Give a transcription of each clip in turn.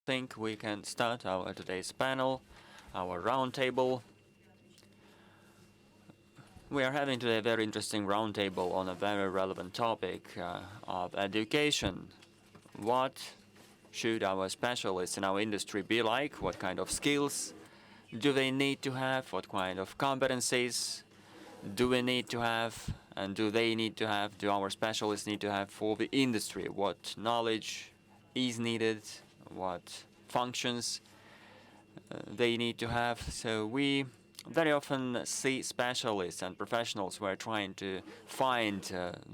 think we can start our today's panel, our roundtable. We are having today a very interesting roundtable on a very relevant topic of education. What should our specialists in our industry be like? What kind of skills do they need to have? What kind of competencies do we need to have? And do they need to have, do our specialists need to have for the industry? What knowledge is needed? What functions they need to have? So we very often see specialists and professionals who are trying to find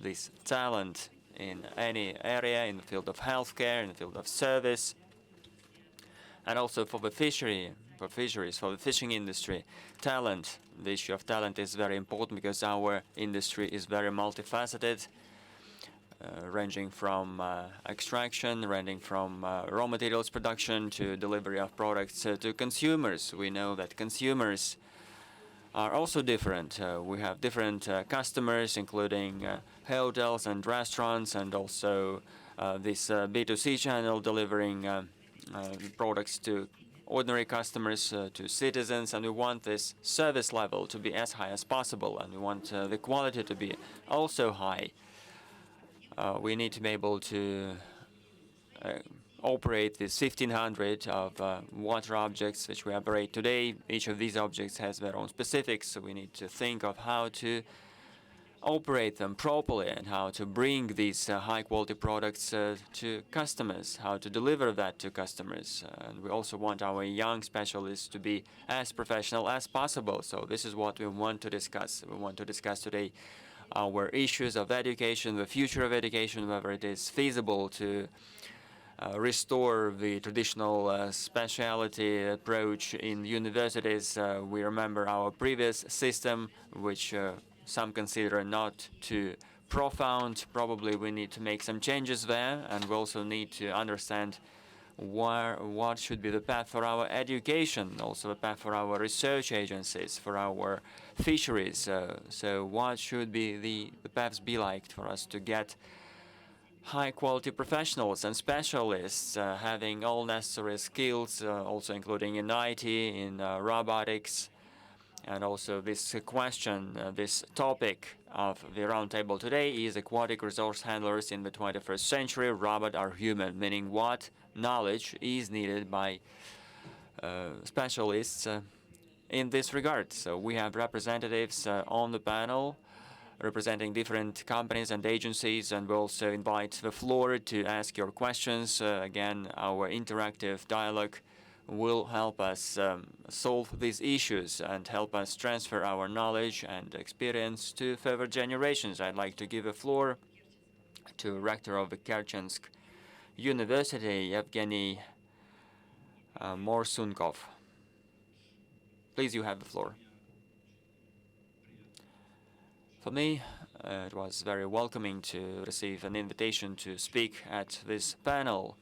this talent in any area, in the field of healthcare, in the field of service, and also for the fisheries, for the fishing industry. Talent, the issue of talent is very important because our industry is very multifaceted, ranging from extraction, ranging from raw materials production to delivery of products to consumers. We know that consumers are also different. We have different customers, including hotels and restaurants, and also this B2C channel delivering products to ordinary customers, to citizens, and we want this service level to be as high as possible, and we want the quality to be also high. We need to be able to operate these 1,500 of water objects which we operate today. Each of these objects has their own specifics, so we need to think of how to operate them properly and how to bring these high-quality products to customers, how to deliver that to customers. And we also want our young specialists to be as professional as possible. So this is what we want to discuss. We want to discuss today our issues of education, the future of education, whether it is feasible to restore the traditional specialty approach in universities. We remember our previous system, which some consider not too profound. Probably we need to make some changes there, and we also need to understand what should be the path for our education, also the path for our research agencies, for our fisheries. So what should be the paths be like for us to get high-quality professionals and specialists having all necessary skills, also including in IT, in robotics, and also this question, this topic of the roundtable today is aquatic resource handlers in the 21st century, robot or human, meaning what knowledge is needed by specialists in this regard. So we have representatives on the panel representing different companies and agencies, and we also invite the floor to ask your questions. Again, our interactive dialogue will help us solve these issues and help us transfer our knowledge and experience to further generations. I'd like to give the floor to Rector of the Kerchensk University, Evgeny Morsunkov. Please, you have the floor. For me, it was very welcoming to receive an invitation to speak at this panel.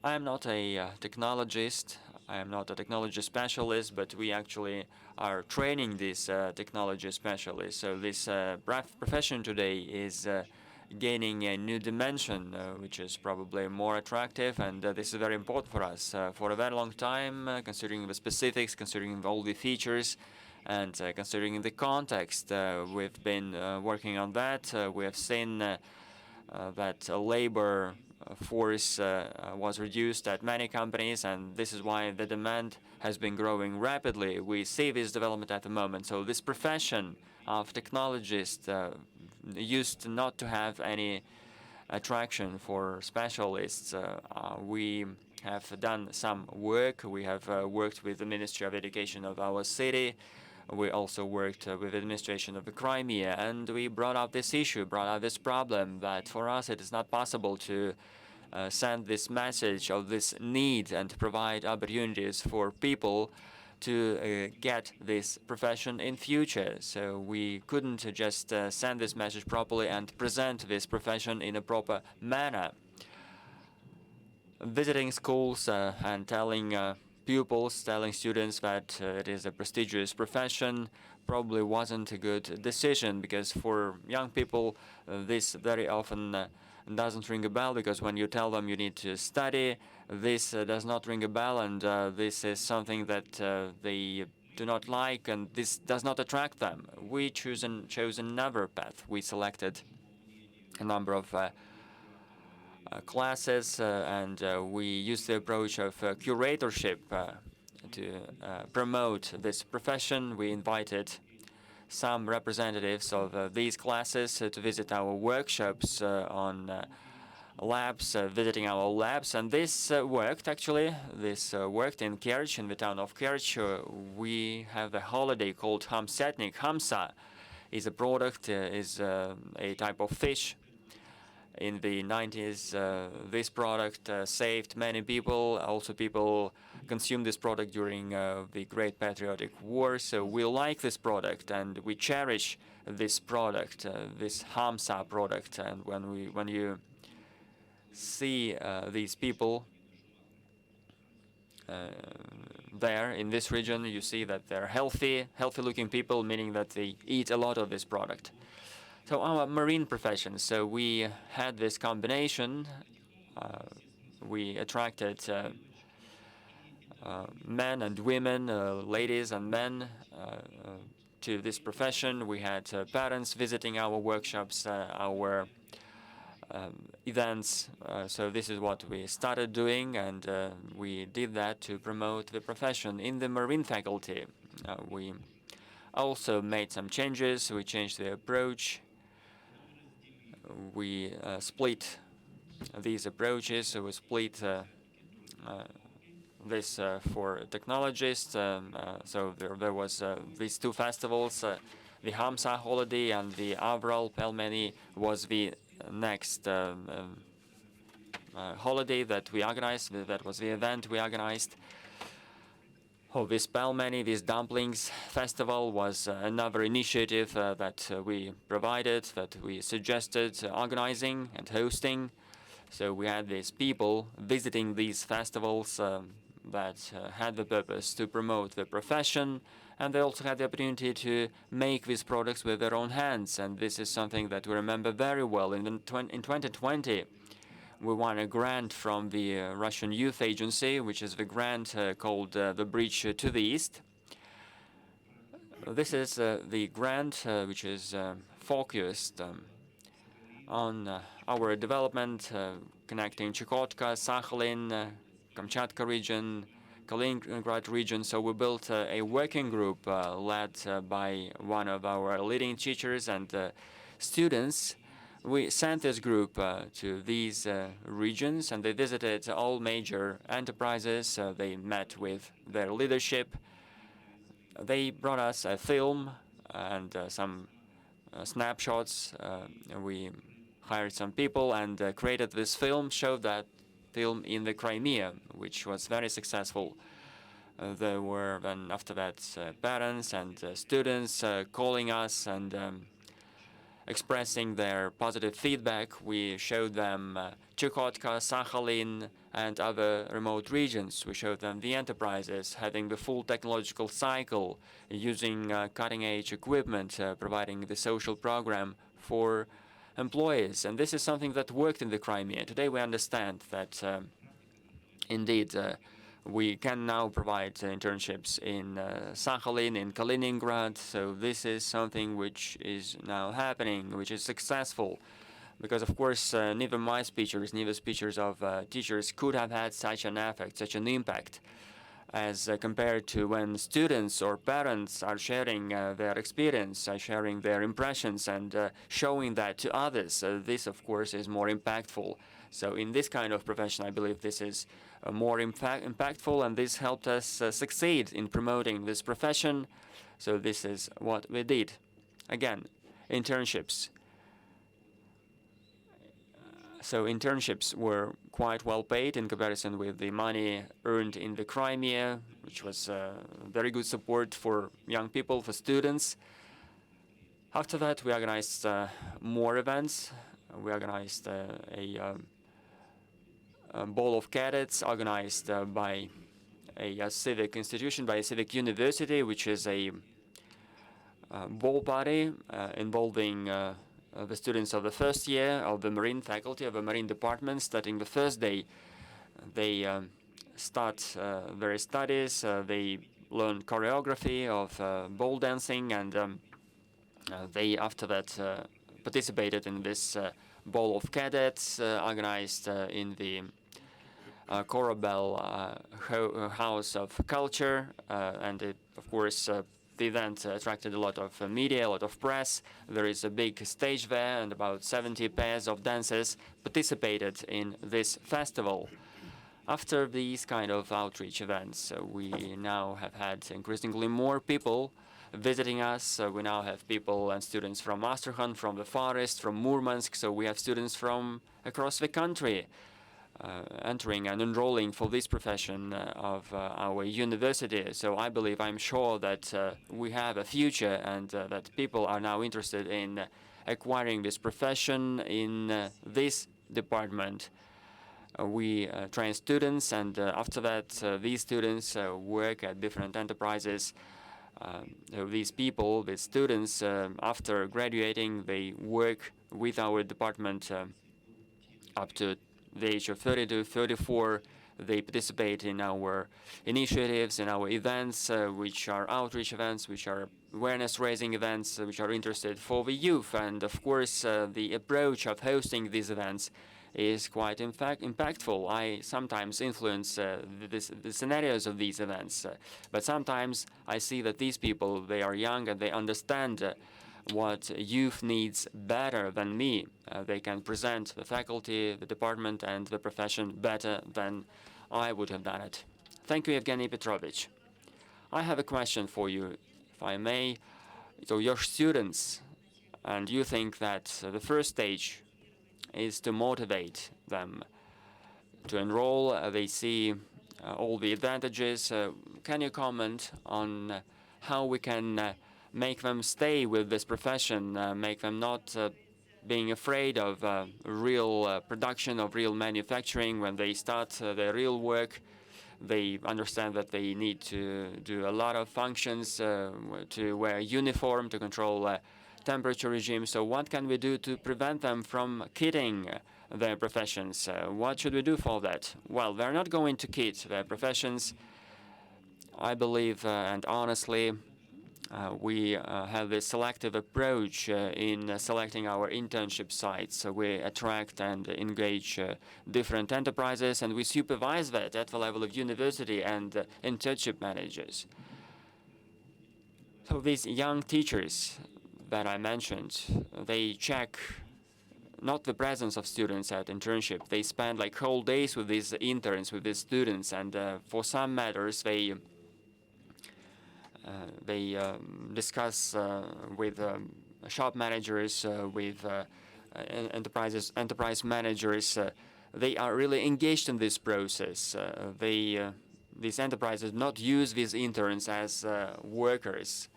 I am not a technologist, I am not a technology specialist, but we actually are training these technology specialists. So this profession today is gaining a new dimension, which is probably more attractive, and this is very important for us. For a very long time, considering the specifics, considering all the features, and considering the context, we've been working on that. We have seen that labor force was reduced at many companies, and this is why the demand has been growing rapidly. We see this development at the moment. So this profession of technologist used not to have any attraction for specialists. We have done some work. We have worked with the Ministry of Education of our city. We also worked with the administration of the Crimea, and we brought up this issue, brought up this problem that for us it is not possible to send this message of this need and to provide opportunities for people to get this profession in future. So we couldn't just send this message properly and present this profession in a proper manner. Visiting schools and telling pupils, telling students that it is a prestigious profession probably wasn't a good decision, because for young people this very often doesn't ring a bell, because when you tell them you need to study, this does not ring a bell, and this is something that they do not like, and this does not attract them. We chose another path. We selected a number of classes, and we used the approach of curatorship to promote this profession. We invited some representatives of these classes to visit our workshops on labs, visiting our labs, and this worked actually. This worked in Kerch, in the town of Kerch. We have a holiday called Hamsetnik. Hamsa is a product, is a type of fish. In the 90s, this product saved many people. Also, people consumed this product during the Great Patriotic War. So we like this product, and we cherish this product, this Hamsa product. And when you see these people there in this region, you see that they're healthy-looking people, meaning that they eat a lot of this product. So our marine profession, so we had this combination. We attracted men and women, ladies and men to this profession. We had parents visiting our workshops, our events. So this is what we started doing, and we did that to promote the profession. In the marine faculty, we also made some changes. We changed the approach. We split these approaches. So we split this for technologists. So there was these two festivals, the Hamsa holiday and the Avral Pelmeni was the next holiday that we organized. That was the event we organized. Oh, this Pelmeni, this dumplings festival, was another initiative that we provided, that we suggested organizing and hosting. So we had these people visiting these festivals that had the purpose to promote the profession, and they also had the opportunity to make these products with their own hands. And this is something that we remember very well. In 2020, we won a grant from the Russian Youth Agency, which is the grant called the Bridge to the East. This is the grant which is focused on our development, connecting Chukotka, Sakhalin, Kamchatka region, Kaliningrad region. So we built a working group led by one of our leading teachers and students. We sent this group to these regions, and they visited all major enterprises. They met with their leadership. They brought us a film and some snapshots. We hired some people and created this film, showed that film in the Crimea, which was very successful. There were then after that parents and students calling us and expressing their positive feedback. We showed them Chukotka, Sakhalin, and other remote regions. We showed them the enterprises having the full technological cycle, using cutting-edge equipment, providing the social program for employees. And this is something that worked in the Crimea. Today we understand that indeed we can now provide internships in Sakhalin, in Kaliningrad. So this is something which is now happening, which is successful. Because, of course, neither my speeches, neither speeches of teachers could have had such an effect, such an impact, as compared to when students or parents are sharing their experience, sharing their impressions, and showing that to others. This, of course, is more impactful. So in this kind of profession, I believe this is more impactful, and this helped us succeed in promoting this profession. So this is what we did. Again, internships. So internships were quite well paid in comparison with the money earned in the Crimea, which was very good support for young people, for students. After that, we organized more events. We organized a ball of cadets organized by a civic institution, by a civic university, which is a ball party involving the students of the first year of the marine faculty, of the marine department. Starting the first day, they start their studies. They learn choreography of ball dancing, and they after that participated in this ball of cadets organized in the Korabel House of Culture, and it, of course, the event attracted a lot of media, a lot of press. There is a big stage there, and about 70 pairs of dancers participated in this festival. After these kind of outreach events, we now have had increasingly more people visiting us. We now have people and students from Astrakhan, from the Far East, from Murmansk, so we have students from across the country entering and enrolling for this profession of our university. So I believe, I'm sure that we have a future, and that people are now interested in acquiring this profession in this department. We train students, and after that, these students work at different enterprises. These people, these students, after graduating, they work with our department up to the age of 32, 34. They participate in our initiatives, in our events, which are outreach events, which are awareness-raising events, which are interested for the youth. And of course, the approach of hosting these events is quite impactful. I sometimes influence the scenarios of these events, but sometimes I see that these people, they are young and they understand what youth needs better than me. They can present the faculty, the department, and the profession better than I would have done it. Thank you, Evgeny Petrovich. I have a question for you, if I may. So your students, and you think that the first stage is to motivate them to enroll. They see all the advantages. Can you comment on how we can make them stay with this profession, make them not being afraid of real production, of real manufacturing? When they start their real work, they understand that they need to do a lot of functions, to wear a uniform, to control temperature regime. So what can we do to prevent them from quitting their professions? What should we do for that? Well, they're not going to quit their professions. I believe, and honestly, we have this selective approach in selecting our internship sites. So we attract and engage different enterprises, and we supervise that at the level of university and internship managers. So these young teachers that I mentioned, they check not the presence of students at internship. They spend like whole days with these interns, with these students, and for some matters they discuss with shop managers, with enterprise managers. They are really engaged in this process. These enterprises not use these interns as workers.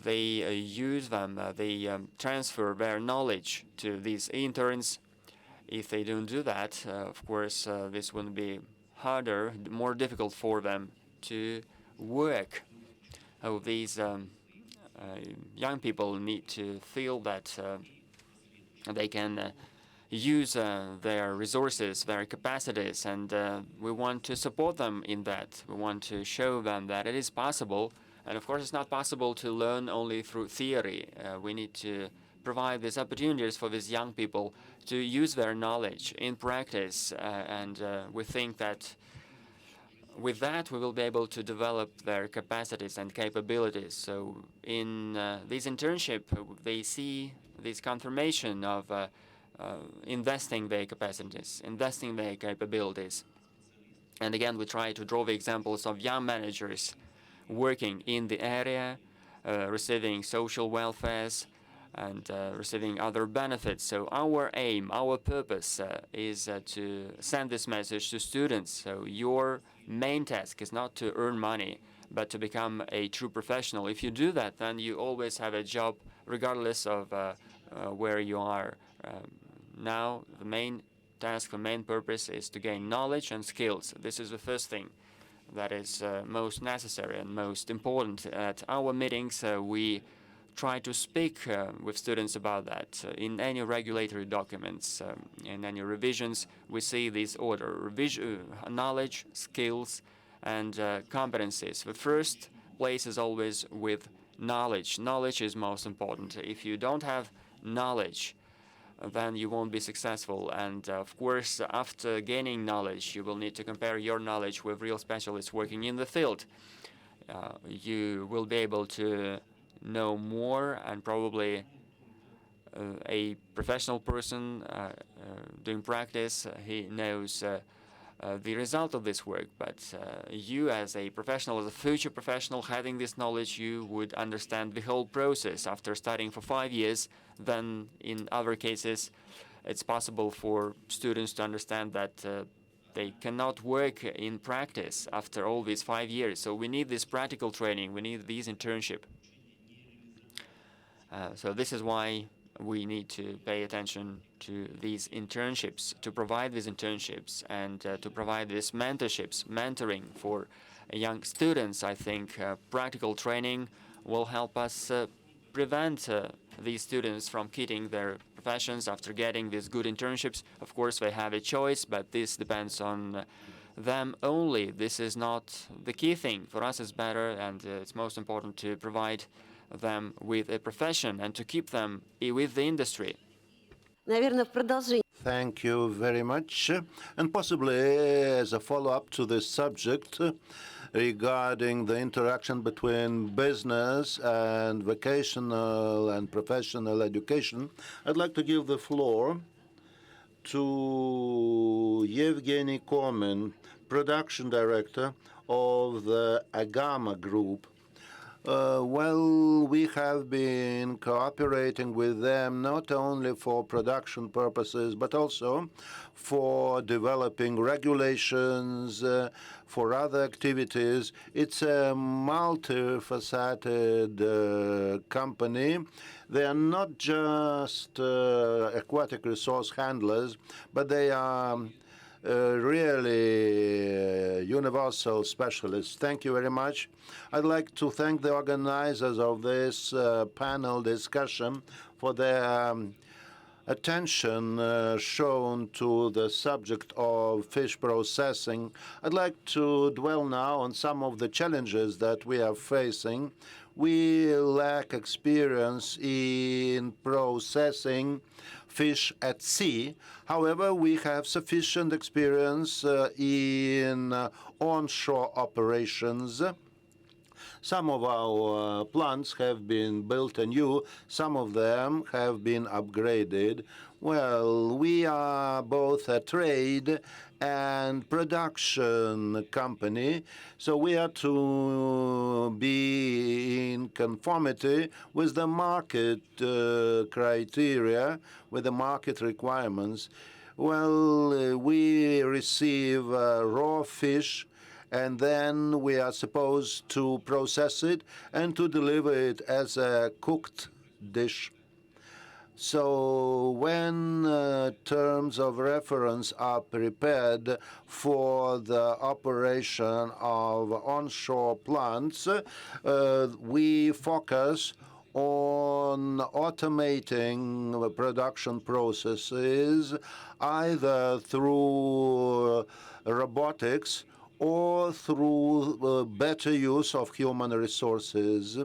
They use them, they transfer their knowledge to these interns. If they don't do that, of course, this will be harder, more difficult for them to work. These young people need to feel that they can use their resources, their capacities, and we want to support them in that. We want to show them that it is possible. And of course, it's not possible to learn only through theory. We need to provide these opportunities for these young people to use their knowledge in practice. And we think that with that, we will be able to develop their capacities and capabilities. So in this internship, they see this confirmation of investing their capacities, investing their capabilities. And again, we try to draw the examples of young managers working in the area, receiving social welfares, and receiving other benefits. So our aim, our purpose is to send this message to students. So your main task is not to earn money, but to become a true professional. If you do that, then you always have a job, regardless of where you are. Now, the main task, the main purpose is to gain knowledge and skills. This is the first thing that is most necessary and most important. At our meetings, we try to speak with students about that. In any regulatory documents, in any revisions, we see this order: knowledge, skills, and competencies. The first place is always with knowledge. Knowledge is most important. If you don't have knowledge, then you won't be successful. And of course, after gaining knowledge, you will need to compare your knowledge with real specialists working in the field. You will be able to know more, and probably a professional person doing practice, he knows the result of this work. But you, as a professional, as a future professional, having this knowledge, you would understand the whole process. After studying for 5 years, then in other cases, it's possible for students to understand that they cannot work in practice after all these 5 years. So we need this practical training. We need these internship. So this is why we need to pay attention to these internships, to provide these internships, and to provide these mentorships, mentoring for young students. I think practical training will help us prevent these students from quitting their professions after getting these good internships. Of course, they have a choice, but this depends on them only. This is not the key thing. For us, it's better, and it's most important to provide them with a profession and to keep them with the industry. Thank you very much. And possibly as a follow-up to this subject regarding the interaction between business and vocational and professional education, I'd like to give the floor to Yevgeny Kormin, production director of the Agama Group. Well, we have been cooperating with them not only for production purposes, but also for developing regulations, for other activities. It's a multifaceted company. They are not just aquatic resource handlers, but they are really universal specialists. Thank you very much. I'd like to thank the organizers of this panel discussion for their attention shown to the subject of fish processing. I'd like to dwell now on some of the challenges that we are facing. We lack experience in processing fish at sea. However, we have sufficient experience in onshore operations. Some of our plants have been built anew, some of them have been upgraded. Well, we are both a trade and production company, so we are to be in conformity with the market criteria, with the market requirements. Well, we receive raw fish, and then we are supposed to process it and to deliver it as a cooked dish. So when terms of reference are prepared for the operation of onshore plants, we focus on automating production processes either through robotics or through better use of human resources.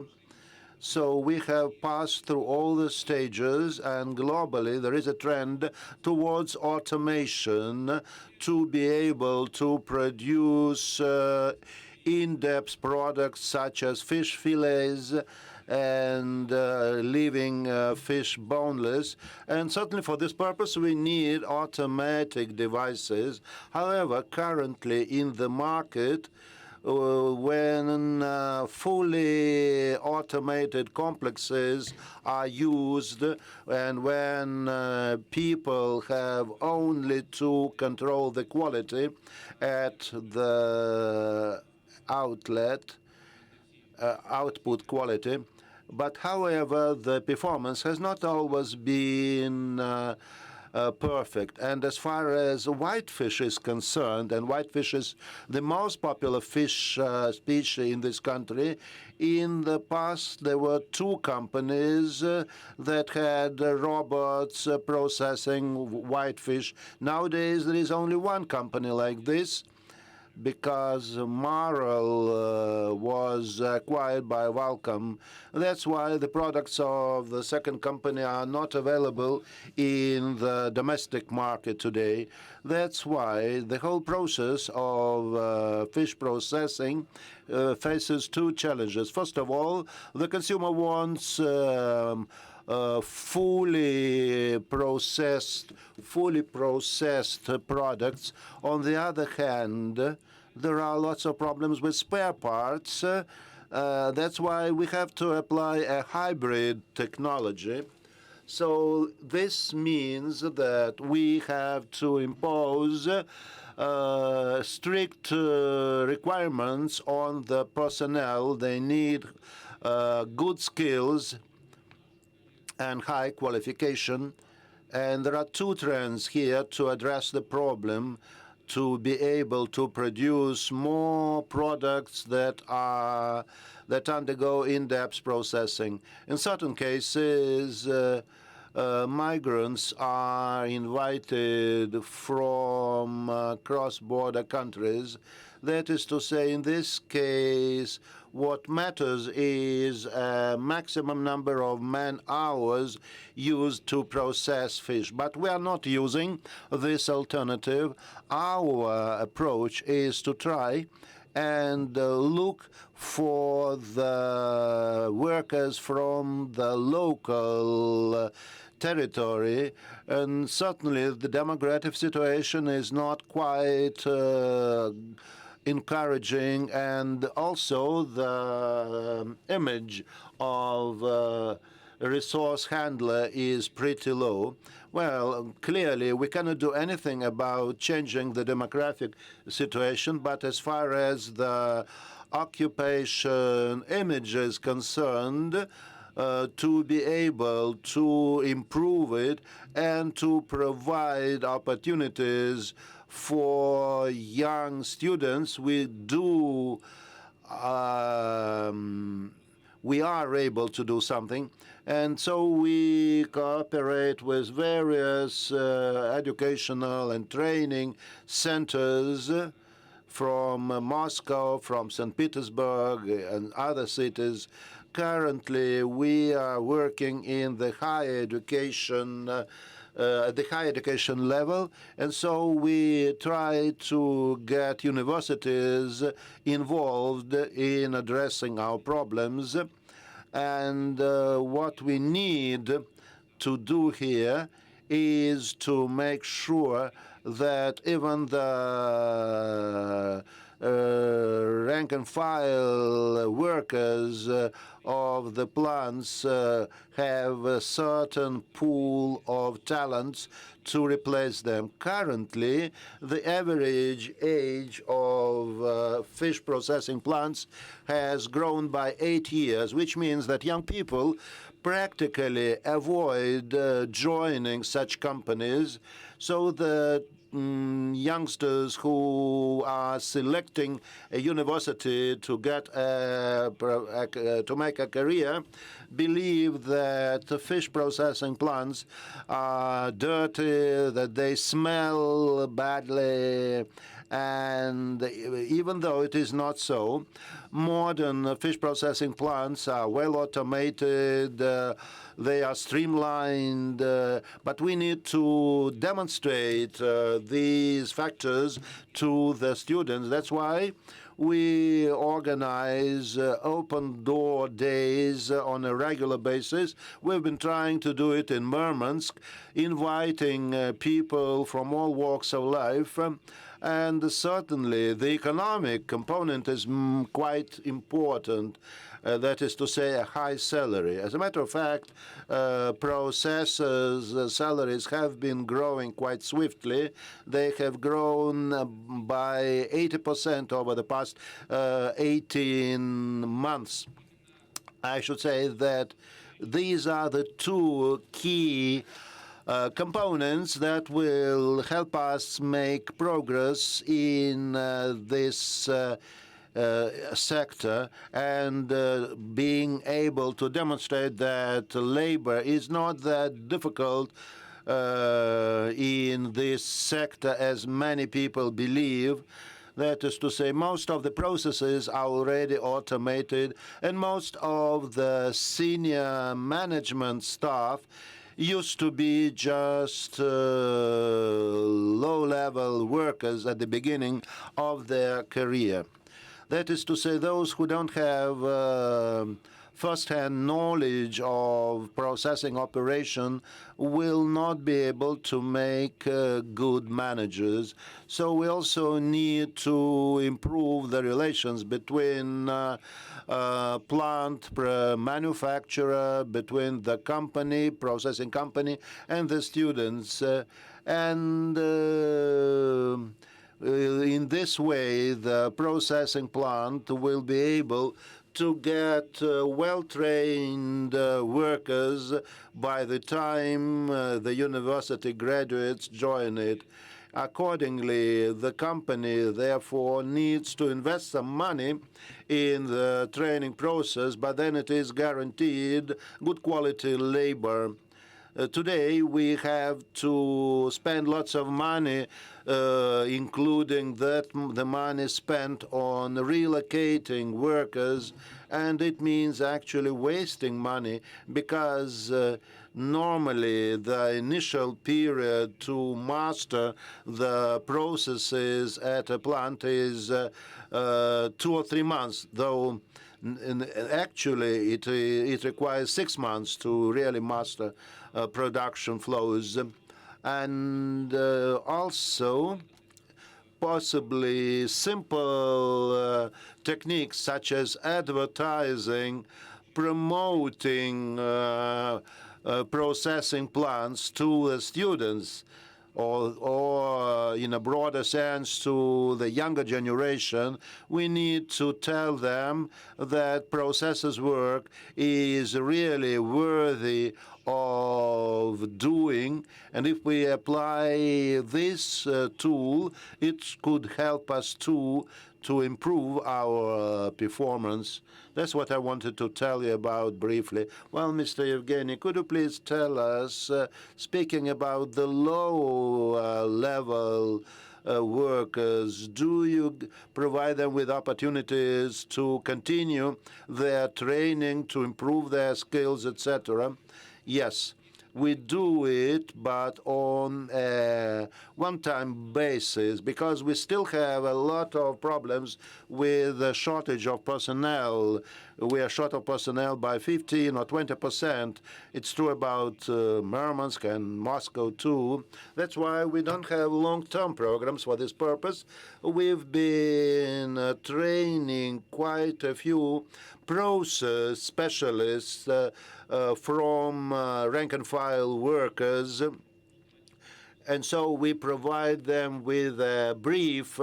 So we have passed through all the stages, and globally there is a trend towards automation to be able to produce in-depth products such as fish fillets and leaving fish boneless. And certainly for this purpose we need automatic devices. However, currently in the market, when fully automated complexes are used and when people have only to control the quality at the output quality, but however the performance has not always been perfect. And as far as whitefish is concerned, and whitefish is the most popular fish species in this country, in the past there were two companies that had robots processing whitefish. Nowadays there is only one company like this, because Marl was acquired by Valcom. That's why the products of the second company are not available in the domestic market today. That's why the whole process of fish processing faces two challenges. First of all, the consumer wants fully processed products. On the other hand, there are lots of problems with spare parts. That's why we have to apply a hybrid technology. So this means that we have to impose strict requirements on the personnel. They need good skills and high qualification. And there are two trends here to address the problem, to be able to produce more products that undergo in-depth processing. In certain cases, migrants are invited from cross-border countries. That is to say, in this case, what matters is a maximum number of man-hours used to process fish. But we are not using this alternative. Our approach is to try and look for the workers from the local territory. And certainly the demographic situation is not quite encouraging, and also the image of a resource handler is pretty low. Well, clearly we cannot do anything about changing the demographic situation, but as far as the occupation image is concerned, to be able to improve it and to provide opportunities for young students, we are able to do something. And so we cooperate with various educational and training centers from Moscow, from St. Petersburg, and other cities. Currently, we are working in the higher education at the higher education level, and so we try to get universities involved in addressing our problems. And what we need to do here is to make sure that even the rank and file workers of the plants have a certain pool of talents to replace them. Currently, the average age of fish processing plants has grown by 8 years, which means that young people practically avoid joining such companies, so that youngsters who are selecting a university to get to make a career believe that the fish processing plants are dirty, that they smell badly, and even though it is not so, modern fish processing plants are well automated, they are streamlined, but we need to demonstrate these factors to the students. That's why we organize open door days on a regular basis. We've been trying to do it in Murmansk, inviting people from all walks of life. And certainly the economic component is quite important. That is to say, a high salary. As a matter of fact, processors' salaries have been growing quite swiftly. They have grown by 80% over the past 18 months. I should say that these are the two key components that will help us make progress in this sector, and being able to demonstrate that labor is not that difficult in this sector as many people believe. That is to say, most of the processes are already automated, and most of the senior management staff used to be just low-level workers at the beginning of their career. That is to say, those who don't have first-hand knowledge of processing operation will not be able to make good managers. So we also need to improve the relations between plant manufacturer, between the company, processing company, and the students. In this way, the processing plant will be able to get well-trained workers by the time the university graduates join it. Accordingly, the company, therefore, needs to invest some money in the training process, but then it is guaranteed good quality labor. Today, we have to spend lots of money, including the money spent on relocating workers, and it means actually wasting money because normally the initial period to master the processes at a plant is 2 or 3 months, though actually it requires 6 months to really master production flows. And also possibly simple techniques such as advertising, promoting processing plants to the students, or in a broader sense to the younger generation. We need to tell them that processors work is really worthy of doing, and if we apply this tool, it could help us to improve our performance. That's what I wanted to tell you about briefly. Well, Mr. Evgeny, could you please tell us, speaking about the low-level workers, do you provide them with opportunities to continue their training, to improve their skills, etc.? Yes, we do it, but on a one-time basis, because we still have a lot of problems with the shortage of personnel. We are short of personnel by 15 or 20%. It's true about Murmansk and Moscow, too. That's why we don't have long-term programs for this purpose. We've been training quite a few process specialists from rank-and-file workers, and so we provide them with a brief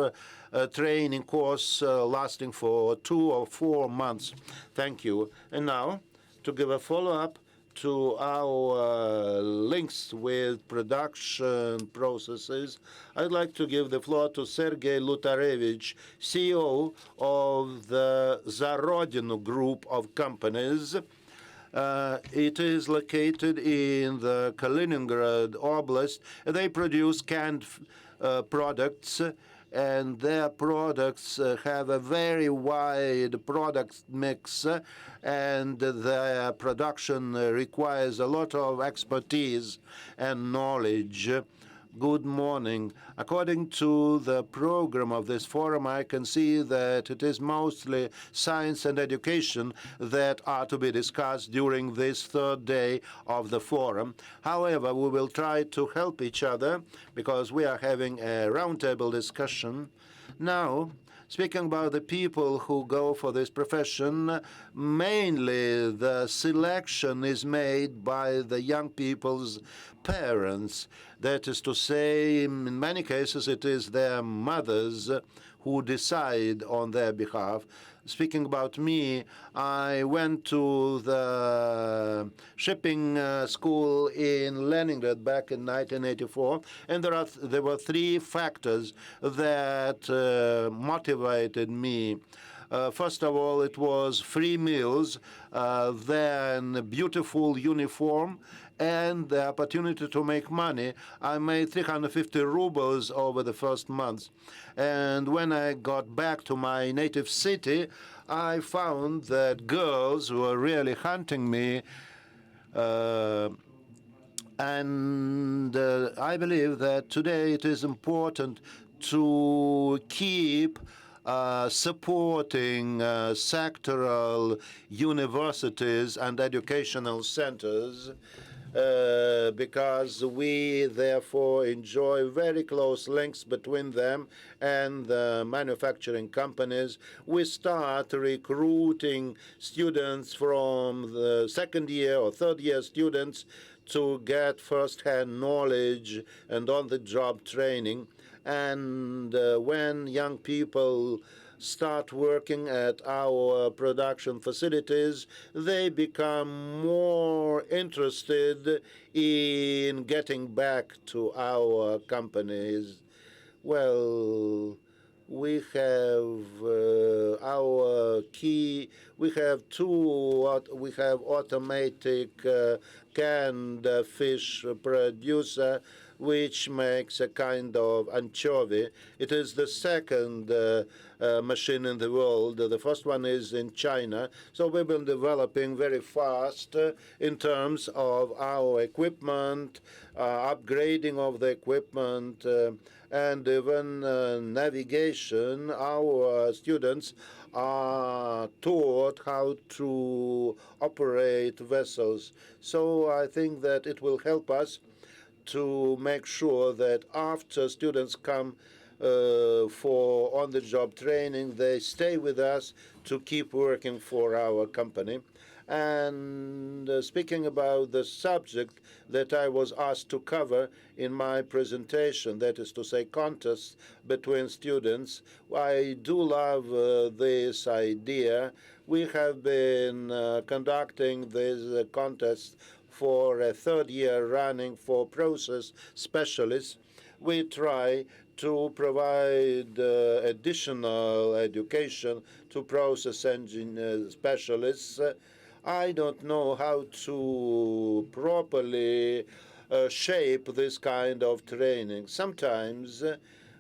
training course lasting for 2 or 4 months. Thank you. And now, to give a follow-up to our links with production processes, I'd like to give the floor to Sergei Lutarevich, CEO of the Zarodino Group of companies. It is located in the Kaliningrad Oblast. They produce canned products, and their products have a very wide product mix, and their production requires a lot of expertise and knowledge. Good morning. According to the program of this forum, I can see that it is mostly science and education that are to be discussed during this third day of the forum. However, we will try to help each other because we are having a roundtable discussion. Now, speaking about the people who go for this profession, mainly the selection is made by the young people's parents. That is to say, in many cases, it is their mothers who decide on their behalf. Speaking about me, I went to the shipping school in Leningrad back in 1984, and there were three factors that motivated me. First of all, it was free meals, then a beautiful uniform, and the opportunity to make money. I made 350 rubles over the first month. And when I got back to my native city, I found that girls were really hunting me. And I believe that today it is important to keep supporting sectoral universities and educational centers because we therefore enjoy very close links between them and the manufacturing companies. We start recruiting students from the second year or third year students to get first-hand knowledge and on-the-job training. And when young people start working at our production facilities, they become more interested in getting back to our companies. Well, we have our key. We have we have automatic canned fish producer, which makes a kind of anchovy. It is the second machine in the world. The first one is in China. So we've been developing very fast in terms of our equipment, upgrading of the equipment, and even navigation. Our students are taught how to operate vessels. So I think that it will help us to make sure that after students come for on-the-job training, they stay with us to keep working for our company. And speaking about the subject that I was asked to cover in my presentation, that is to say, contests between students, I do love this idea. We have been conducting this contest for a third year running for process specialists. We try to provide additional education to process engine specialists. I don't know how to properly shape this kind of training. Sometimes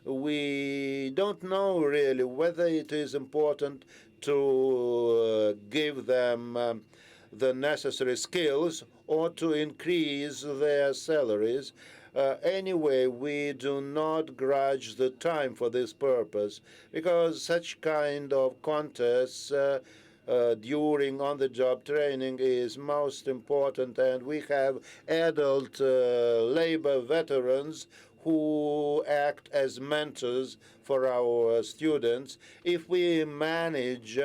we don't know really whether it is important to give them the necessary skills or to increase their salaries. Anyway, we do not grudge the time for this purpose because such kind of contests during on-the-job training is most important, and we have adult labor veterans who act as mentors for our students. If we manage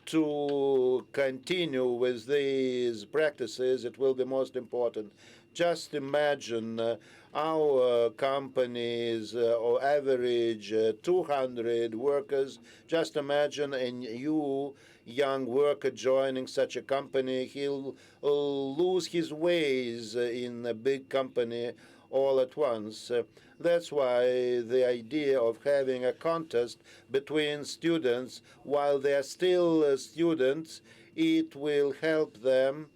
to continue with these practices, it will be most important. Just imagine our companies or average 200 workers. Just imagine a new young worker joining such a company. He'll lose his ways in a big company all at once. That's why the idea of having a contest between students while they're still students, it will help them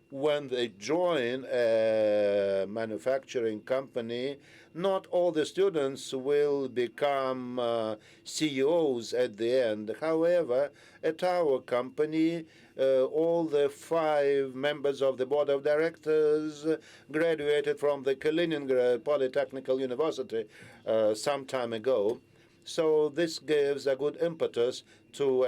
when they join a manufacturing company. Not all the students will become CEOs at the end. However, at our company, all the 5 members of the board of directors graduated from the Kaliningrad Polytechnical University some time ago. So this gives a good impetus to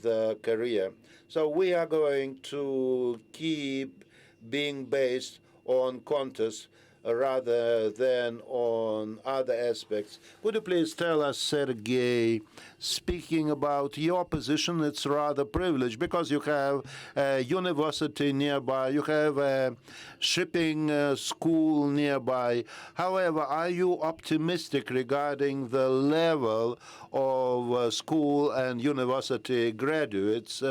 the career. So we are going to keep being based on contests rather than on other aspects. Would you please tell us, Sergei, speaking about your position, it's rather privileged because you have a university nearby, you have a shipping school nearby. However, are you optimistic regarding the level of school and university graduates?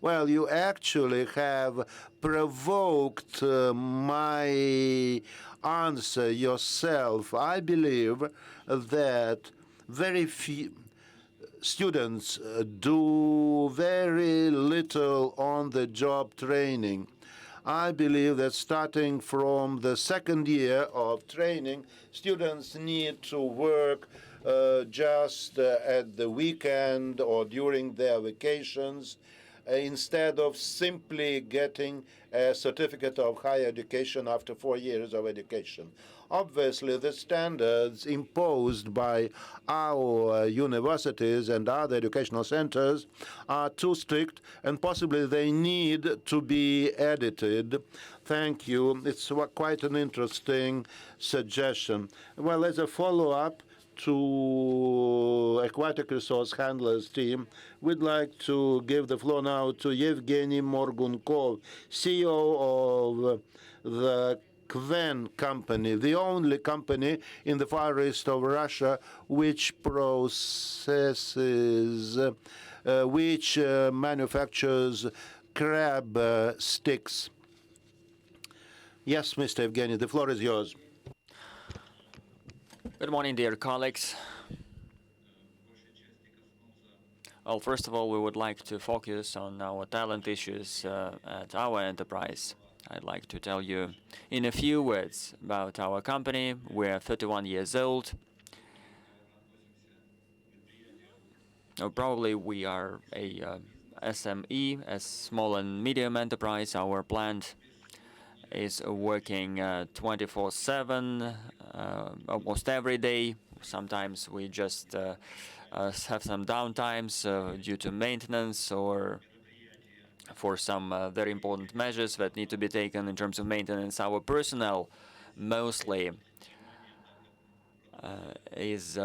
Well, you actually have provoked my answer yourself. I believe that very few students do very little on the job training. I believe that starting from the second year of training, students need to work just at the weekend or during their vacations instead of simply getting a certificate of higher education after 4 years of education. Obviously, the standards imposed by our universities and other educational centers are too strict, and possibly they need to be edited. Thank you. It's quite an interesting suggestion. Well, as a follow-up to Aquatic Resource Handlers team, we'd like to give the floor now to Yevgeny Morgunkov, CEO of the Kven company, the only company in the far east of Russia which manufactures crab sticks. Yes, Mr. Evgeny, the floor is yours. Good morning, dear colleagues. Well, first of all, we would like to focus on our talent issues at our enterprise. I'd like to tell you in a few words about our company. We're 31 years old. Probably we are a SME, a small and medium enterprise. Our plant is working 24/7, almost every day. Sometimes we just have some downtimes due to maintenance or for some very important measures that need to be taken in terms of maintenance. Our personnel mostly is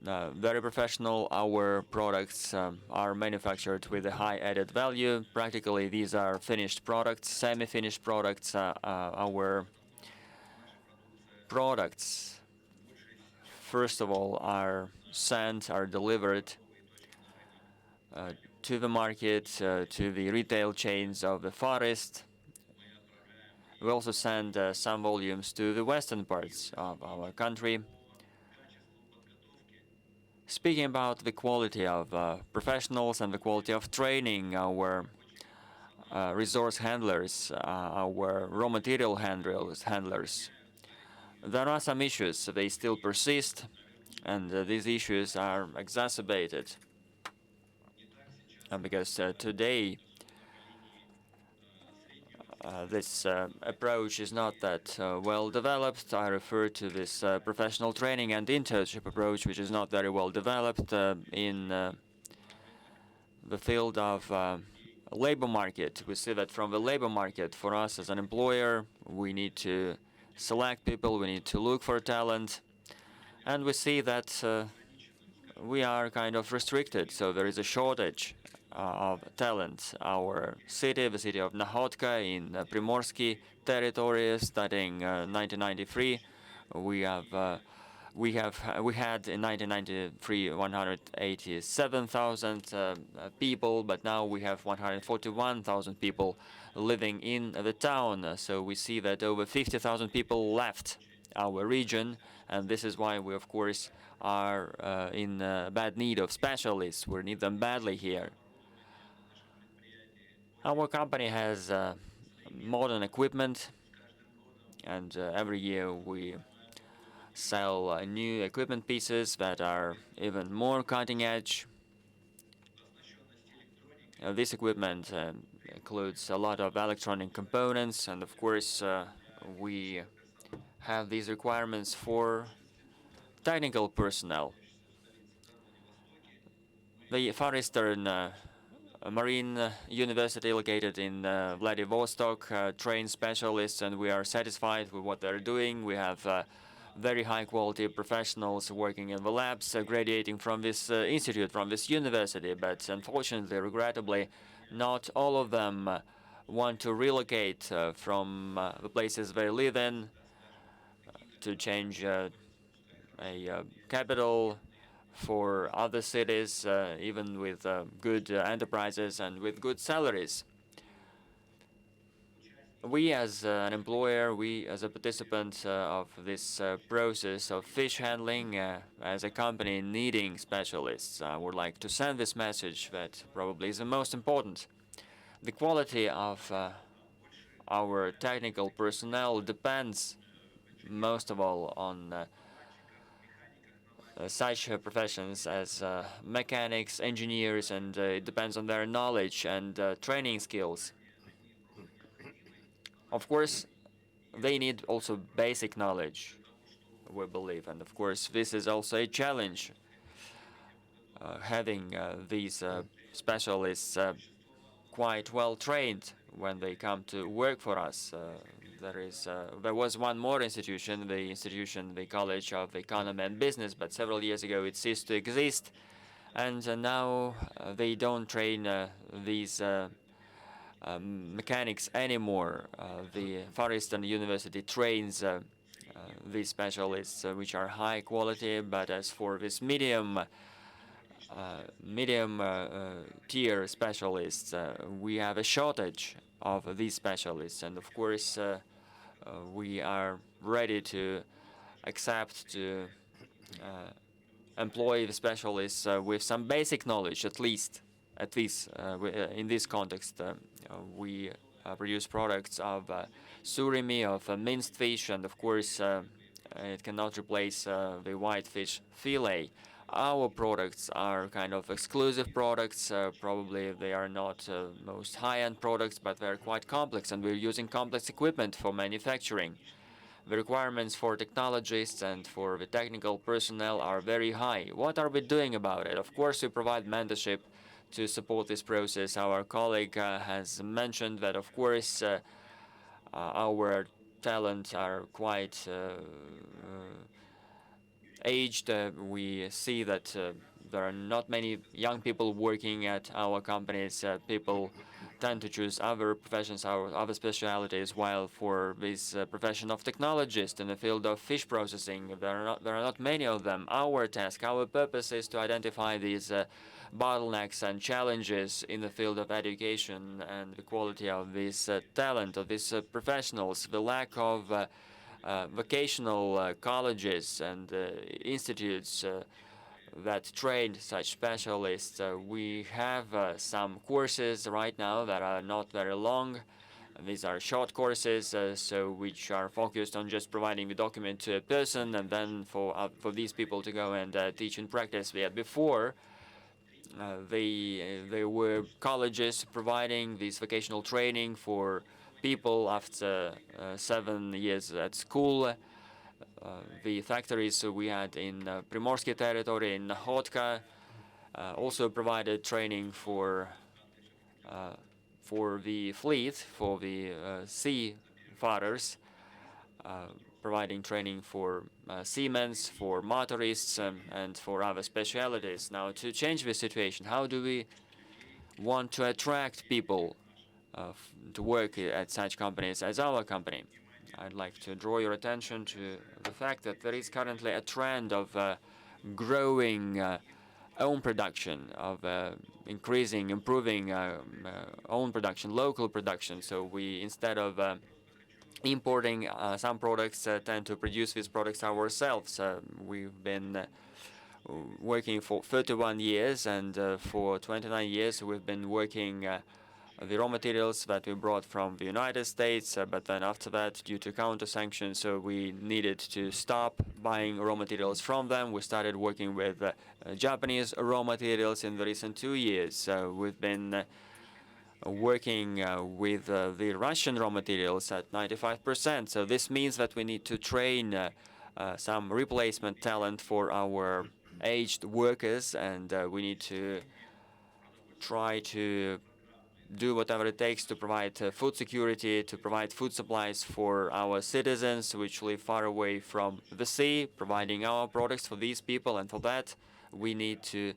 very professional. Our products are manufactured with a high added value. Practically, these are finished products, semi-finished products. Our products, first of all, are delivered to the market, to the retail chains of the Far East. We also send some volumes to the western parts of our country. Speaking about the quality of professionals and the quality of training, our resource handlers, our raw material handlers, there are some issues. They still persist, and these issues are exacerbated. Because today this approach is not that well developed. I refer to this professional training and internship approach, which is not very well developed in the field of labor market. We see that from the labor market, for us as an employer, we need to select people, we need to look for talent, and we see that we are kind of restricted, so there is a shortage of talent. Our city, the city of Nakhodka in Primorsky territory, starting 1993, we had in 1993 187,000 people, but now we have 141,000 people living in the town. So we see that over 50,000 people left our region, and this is why we, of course, are in bad need of specialists. We need them badly here. Our company has modern equipment, and every year we sell new equipment pieces that are even more cutting edge. This equipment includes a lot of electronic components, and of course we have these requirements for technical personnel. The Far Eastern Marine University located in Vladivostok trains specialists, and we are satisfied with what they're doing. We have very high quality professionals working in the labs, graduating from this institute, from this university, but unfortunately, regrettably, not all of them want to relocate from the places they live in to change a capital for other cities, even with good enterprises and with good salaries. We as an employer, we as a participant of this process of fish handling, as a company needing specialists, I would like to send this message that probably is the most important. The quality of our technical personnel depends most of all on such professions as mechanics, engineers, and it depends on their knowledge and training skills. Of course, they need also basic knowledge, we believe, and of course this is also a challenge, having these specialists quite well trained when they come to work for us. There was one more institution, the College of Economy and Business, but several years ago it ceased to exist, and now they don't train these mechanics anymore. The Far Eastern University trains these specialists, which are high quality, but as for this medium tier specialists, we have a shortage of these specialists, and of course we are ready to accept to employ the specialists with some basic knowledge, at least in this context. We produce products of surimi, of minced fish, and of course it cannot replace the white fish fillet. Our products are kind of exclusive products. Probably they are not most high-end products, but they're quite complex, and we're using complex equipment for manufacturing. The requirements for technologists and for the technical personnel are very high. What are we doing about it? Of course, we provide mentorship to support this process. Our colleague has mentioned that, of course, our talents are quite aged. We see that there are not many young people working at our companies. People tend to choose other professions, other specialities, while for this profession of technologist in the field of fish processing, there are not many of them. Our task, our purpose is to identify these bottlenecks and challenges in the field of education and the quality of this talent, of these professionals, the lack of vocational colleges and institutes that train such specialists. We have some courses right now that are not very long. These are short courses, which are focused on just providing the document to a person, and then for these people to go and teach in practice. Before, they were colleges providing this vocational training for people after 7 years at school. The factories we had in Primorsky territory, in Nahodka, also provided training for the fleet, for the seafarers, providing training for seamen, for motorists, and for other specialities. Now, to change the situation, how do we want to attract people to work at such companies as our company? I'd like to draw your attention to the fact that there is currently a trend of growing own production, of improving own production, local production. So we, instead of importing some products, tend to produce these products ourselves. We've been working for 31 years, and for 29 years we've been working the raw materials that we brought from the United States, but then after that, due to counter-sanctions, we needed to stop buying raw materials from them. We started working with Japanese raw materials in the recent 2 years. We've been working with the Russian raw materials at 95%. So this means that we need to train some replacement talent for our aged workers, and we need to try to do whatever it takes to provide food security, to provide food supplies for our citizens which live far away from the sea, providing our products for these people, and for that we need to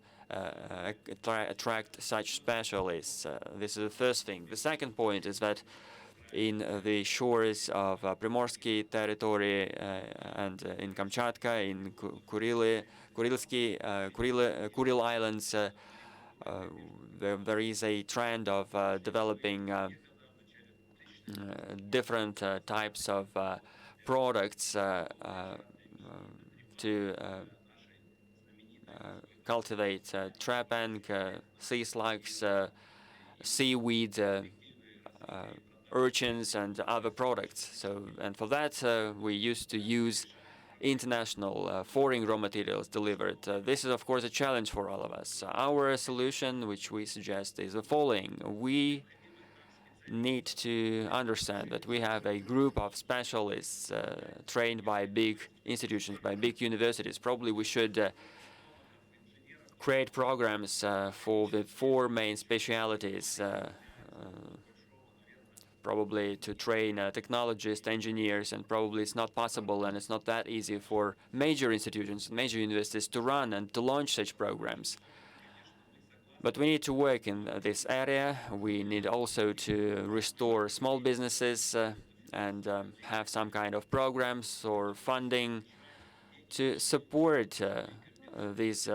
attract such specialists. This is the first thing. The second point is that in the shores of Primorsky territory and in Kamchatka, in Kuril Islands, there is a trend of developing different types of products to cultivate trapang, sea slugs, seaweed, urchins, and other products. And for that, we used to use international foreign raw materials delivered. This is, of course, a challenge for all of us. Our solution, which we suggest, is the following. We need to understand that we have a group of specialists trained by big institutions, by big universities. Probably we should create programs for the 4 main specialities, probably to train technologists, engineers, and probably it's not possible and it's not that easy for major institutions, major universities to run and to launch such programs. But we need to work in this area. We need also to restore small businesses and have some kind of programs or funding to support these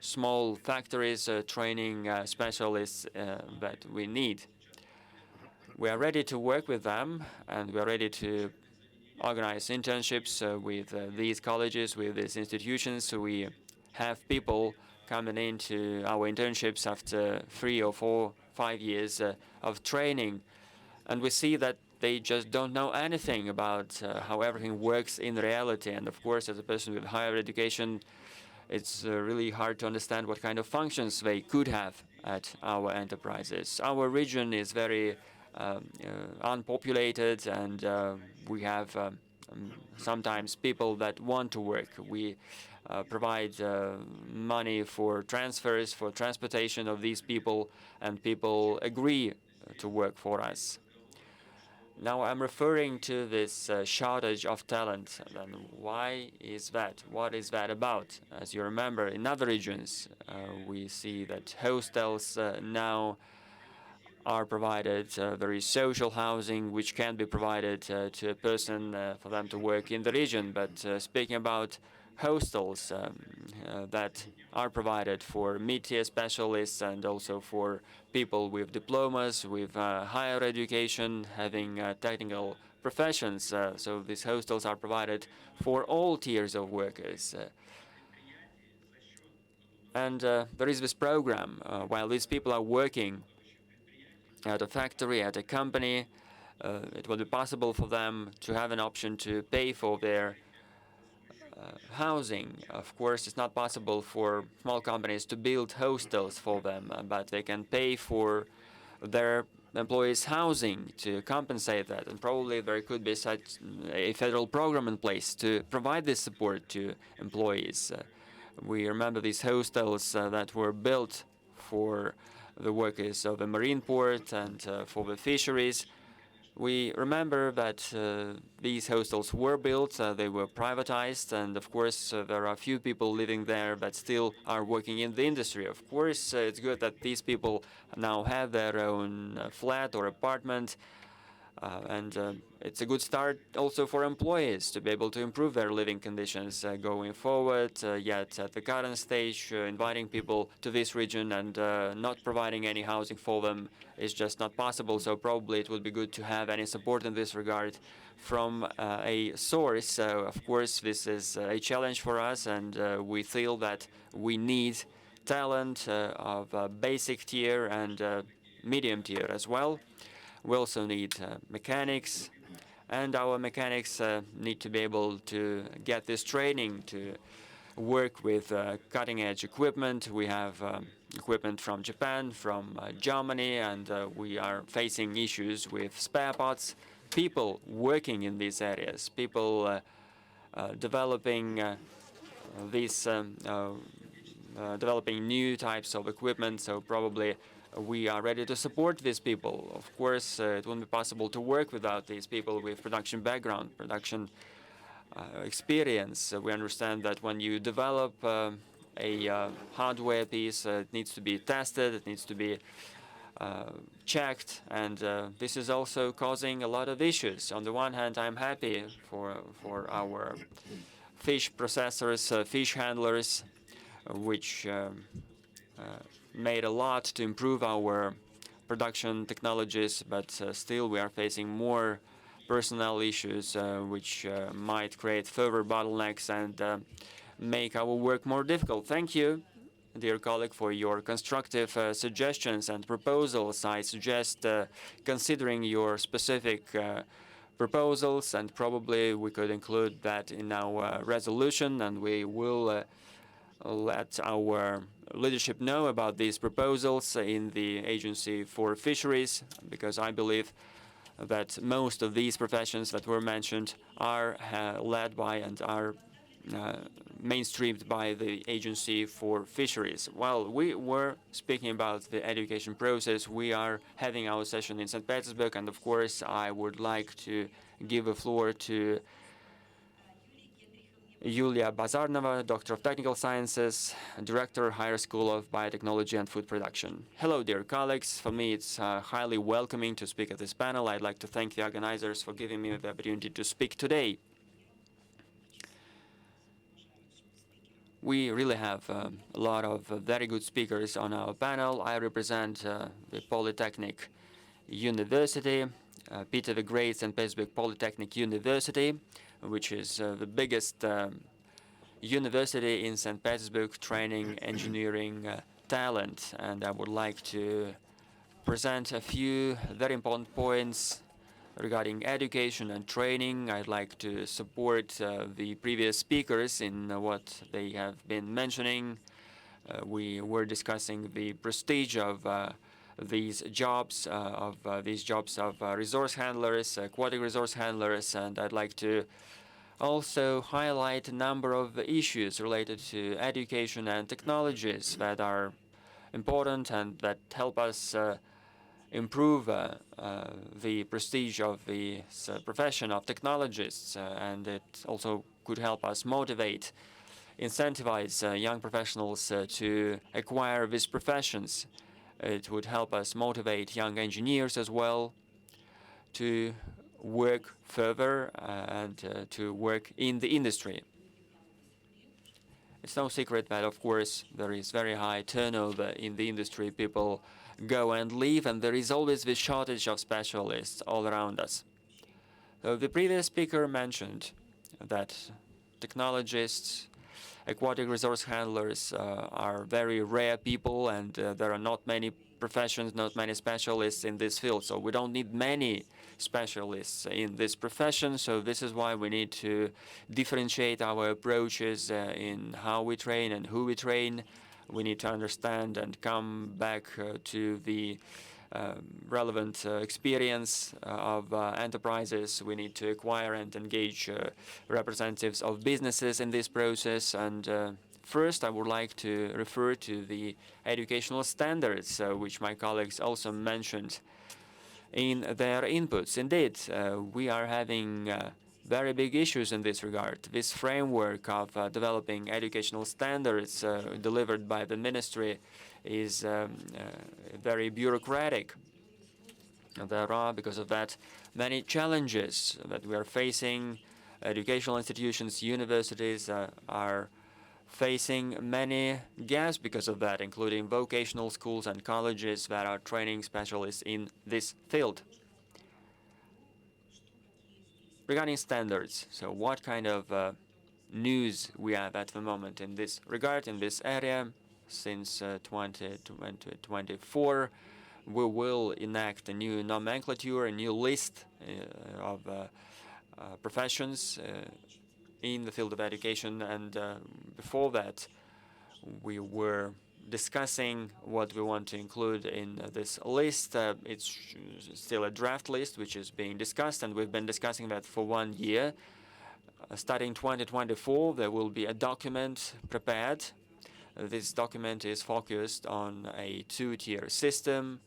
small factories training specialists that we need. We are ready to work with them, and we are ready to organize internships with these colleges, with these institutions. So we have people coming into our internships after 3 or 4, 5 years of training, and we see that they just don't know anything about how everything works in reality. And of course, as a person with higher education, it's really hard to understand what kind of functions they could have at our enterprises. Our region is very unpopulated, and we have sometimes people that want to work. We provide money for transfers, for transportation of these people, and people agree to work for us. Now I'm referring to this shortage of talent. And why is that? What is that about? As you remember, in other regions, we see that hostels now are provided. There is social housing which can be provided to a person for them to work in the region. But speaking about hostels that are provided for mid-tier specialists and also for people with diplomas, with higher education, having technical professions. So these hostels are provided for all tiers of workers. And there is this program. While these people are working at a factory, at a company, it will be possible for them to have an option to pay for their housing. Of course, it's not possible for small companies to build hostels for them, but they can pay for their employees' housing to compensate that. And probably there could be such a federal program in place to provide this support to employees. We remember these hostels that were built for the workers of the marine port and for the fisheries. We remember that these hostels were built, they were privatized, and of course there are a few people living there that still are working in the industry. Of course, it's good that these people now have their own flat or apartment, and it's a good start also for employees to be able to improve their living conditions going forward. Yet at the current stage, inviting people to this region and not providing any housing for them is just not possible. So probably it would be good to have any support in this regard from a source. Of course, this is a challenge for us, and we feel that we need talent of basic tier and medium tier as well. We also need mechanics, and our mechanics need to be able to get this training to work with cutting-edge equipment. We have equipment from Japan, from Germany, and we are facing issues with spare parts. People working in these areas, people developing these developing new types of equipment. So probably we are ready to support these people. Of course, it wouldn't be possible to work without these people with production background, production experience. We understand that when you develop a hardware piece, it needs to be tested, it needs to be checked, and this is also causing a lot of issues. On the one hand, I'm happy for our fish processors, fish handlers, which made a lot to improve our production technologies, but still we are facing more personnel issues, which might create further bottlenecks and make our work more difficult. Thank you, dear colleague, for your constructive suggestions and proposals. I suggest considering your specific proposals, and probably we could include that in our resolution, and we will let our leadership know about these proposals in the Agency for Fisheries, because I believe that most of these professions that were mentioned are led by and are mainstreamed by the Agency for Fisheries. While we were speaking about the education process, we are having our session in St. Petersburg, and of course I would like to give the floor to Yulia Bazarnova, Doctor of Technical Sciences, Director, Higher School of Biotechnology and Food Production. Hello, dear colleagues. For me, it's highly welcoming to speak at this panel. I'd like to thank the organizers for giving me the opportunity to speak today. We really have a lot of very good speakers on our panel. I represent the Polytechnic University, Peter the Great St. Petersburg Polytechnic University, which is the biggest university in St. Petersburg training engineering talent. And I would like to present a few very important points regarding education and training. I'd like to support the previous speakers in what they have been mentioning. We were discussing the prestige of these jobs of resource handlers, aquatic resource handlers, and I'd like to also highlight a number of issues related to education and technologies that are important and that help us improve the prestige of the profession of technologists, and it also could help us motivate, incentivize young professionals to acquire these professions. It would help us motivate young engineers as well to work further and to work in the industry. It's no secret that, of course, there is very high turnover in the industry. People go and leave, and there is always this shortage of specialists all around us. So the previous speaker mentioned that technologists, aquatic resource handlers are very rare people, and there are not many professions, not many specialists in this field. So we don't need many specialists in this profession. So this is why we need to differentiate our approaches in how we train and who we train. We need to understand and come back to the relevant experience of enterprises. We need to acquire and engage representatives of businesses in this process. And first, I would like to refer to the educational standards, which my colleagues also mentioned in their inputs. Indeed, we are having very big issues in this regard. This framework of developing educational standards delivered by the ministry is very bureaucratic. There are, because of that, many challenges that we are facing. Educational institutions, universities are facing many gaps because of that, including vocational schools and colleges that are training specialists in this field. Regarding standards, so what kind of news we have at the moment in this regard, in this area? Since 2024, we will enact a new nomenclature, a new list of professions in the field of education. And before that, we were discussing what we want to include in this list. It's still a draft list which is being discussed, and we've been discussing that for 1 year. Starting 2024, there will be a document prepared This document is focused on a two-tier system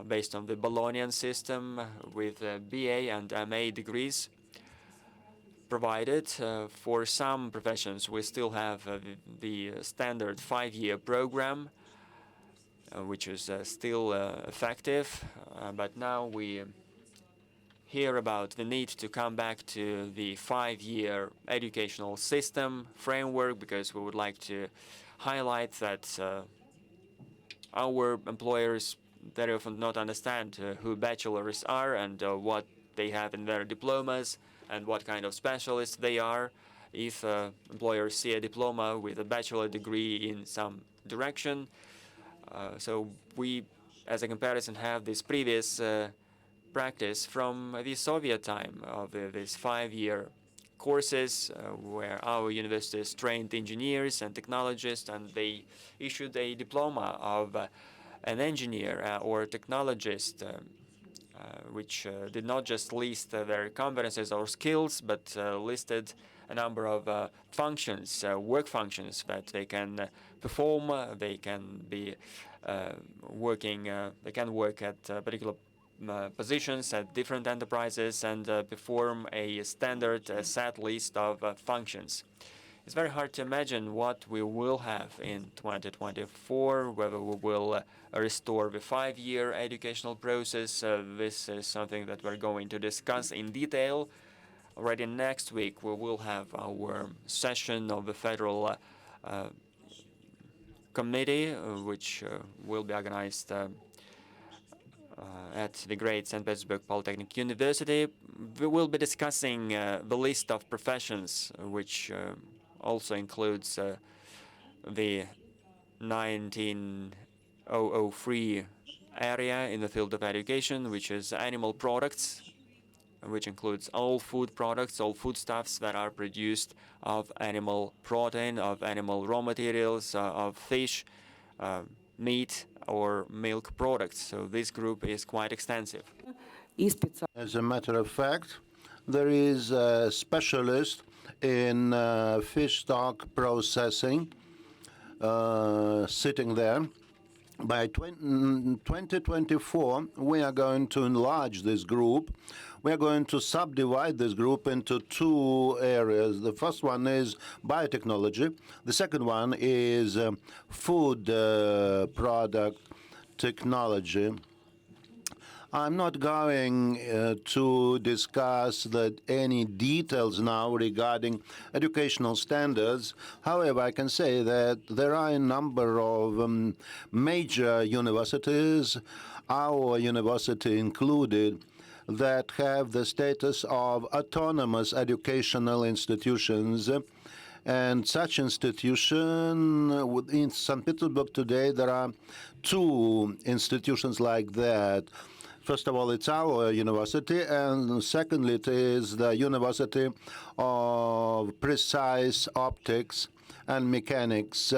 based on the Bolognian system with BA and MA degrees provided. For some professions, we still have the standard 5-year program, which is still effective. But now we hear about the need to come back to the 5-year educational system framework, because we would like to highlight that our employers very often not understand who bachelors are and what they have in their diplomas and what kind of specialists they are. If employers see a diploma with a bachelor degree in some direction, so we, as a comparison, have this previous practice from the Soviet time of these 5-year courses where our universities trained engineers and technologists, and they issued a diploma of an engineer or technologist, which did not just list their competences or skills, but listed a number of functions, work functions that they can perform. They can be they can work at particular positions at different enterprises and perform a standard set list of functions. It's very hard to imagine what we will have in 2024, whether we will restore the 5-year educational process. This is something that we're going to discuss in detail. Already next week, we will have our session of the Federal Committee, which will be organized at the great St. Petersburg Polytechnic University. We will be discussing the list of professions, which also includes the 19003 area in the field of education, which is animal products, which includes all food products, all foodstuffs that are produced of animal protein, of animal raw materials, of fish, meat, or milk products. So this group is quite extensive. As a matter of fact, there is a specialist in fish stock processing sitting there. By 2024, we are going to enlarge this group. We are going to subdivide this group into 2 areas. The first one is biotechnology. The second one is food product technology. I'm not going to discuss any details now regarding educational standards. However, I can say that there are a number of major universities, our university included, that have the status of autonomous educational institutions. And such institution, in St. Petersburg today, there are 2 institutions like that. First of all, it's our university, and secondly, it is the University of Precise Optics and Mechanics.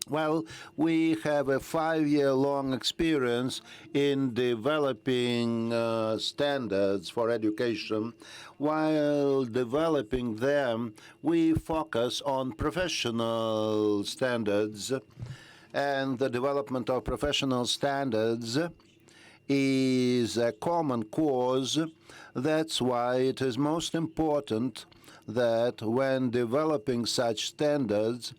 Well, we have a 5-year-long experience in developing standards for education. While developing them, we focus on professional standards, and the development of professional standards is a common cause. That's why it is most important that when developing such standards,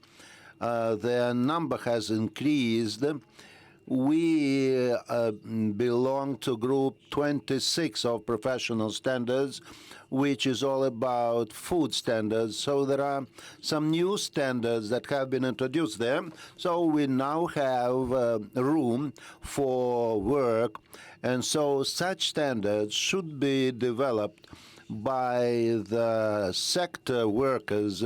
their number has increased. We belong to group 26 of professional standards, which is all about food standards. So there are some new standards that have been introduced there. So we now have room for work. And so such standards should be developed by the sector workers.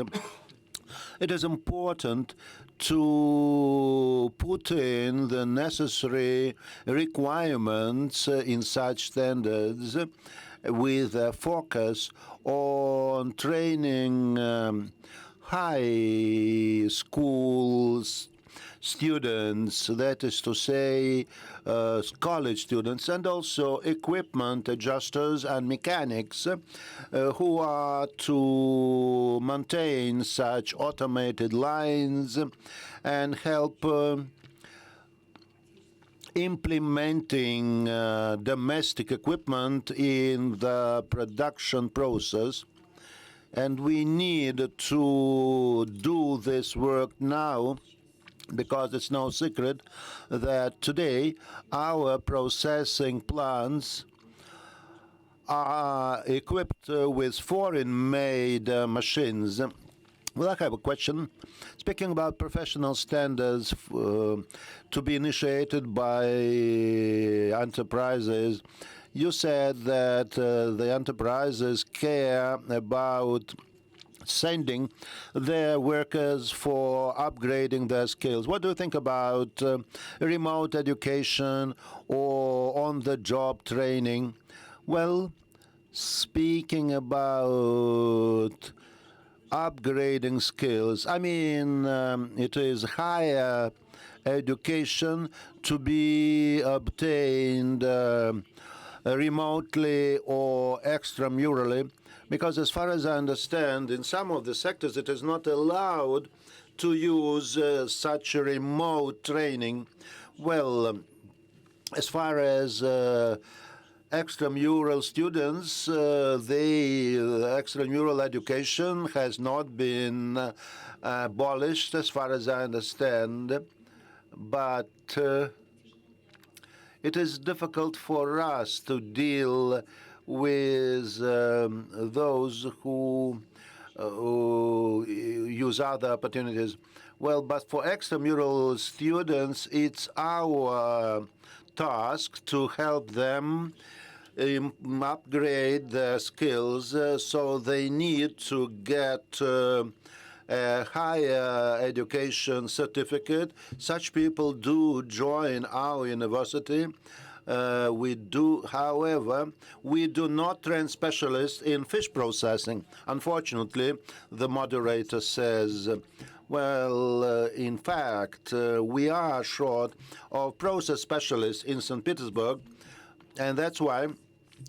It is important to put in the necessary requirements in such standards with a focus on training high schools students, that is to say, college students, and also equipment adjusters and mechanics who are to maintain such automated lines and help implementing domestic equipment in the production process. And we need to do this work now, because it's no secret that today our processing plants are equipped with foreign-made machines. Well, I have a question. Speaking about professional standards to be initiated by enterprises, you said that the enterprises care about sending their workers for upgrading their skills. What do you think about remote education or on-the-job training? Well, speaking about upgrading skills, I mean, it is higher education to be obtained remotely or extramurally, because as far as I understand, in some of the sectors it is not allowed to use such remote training. Well, as far as extramural students, extramural education has not been abolished, as far as I understand, but it is difficult for us to deal with those who use other opportunities. Well, but for extramural students, it's our task to help them upgrade their skills, so they need to get a higher education certificate. Such people do join our university. However, we do not train specialists in fish processing. Unfortunately, the moderator says, well, in fact, we are short of process specialists in St. Petersburg, and that's why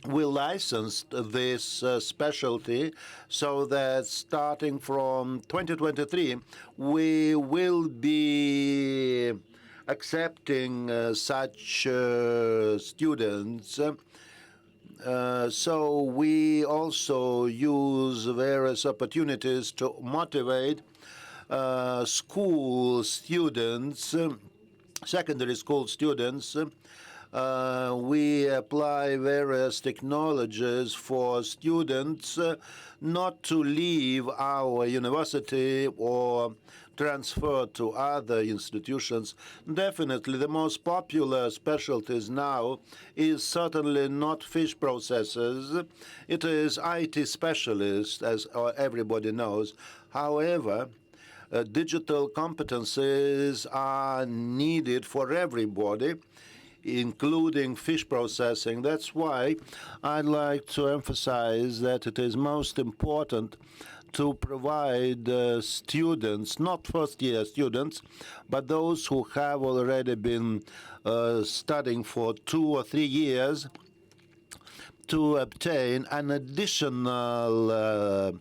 we licensed this specialty, so that starting from 2023, we will be accepting such students. So we also use various opportunities to motivate school students, secondary school students. We apply various technologies for students not to leave our university or transfer to other institutions. Definitely, the most popular specialties now is certainly not fish processors. It is IT specialists, as everybody knows. However, digital competencies are needed for everybody, including fish processing. That's why I'd like to emphasize that it is most important to provide students, not first-year students, but those who have already been studying for 2 or 3 years, to obtain an additional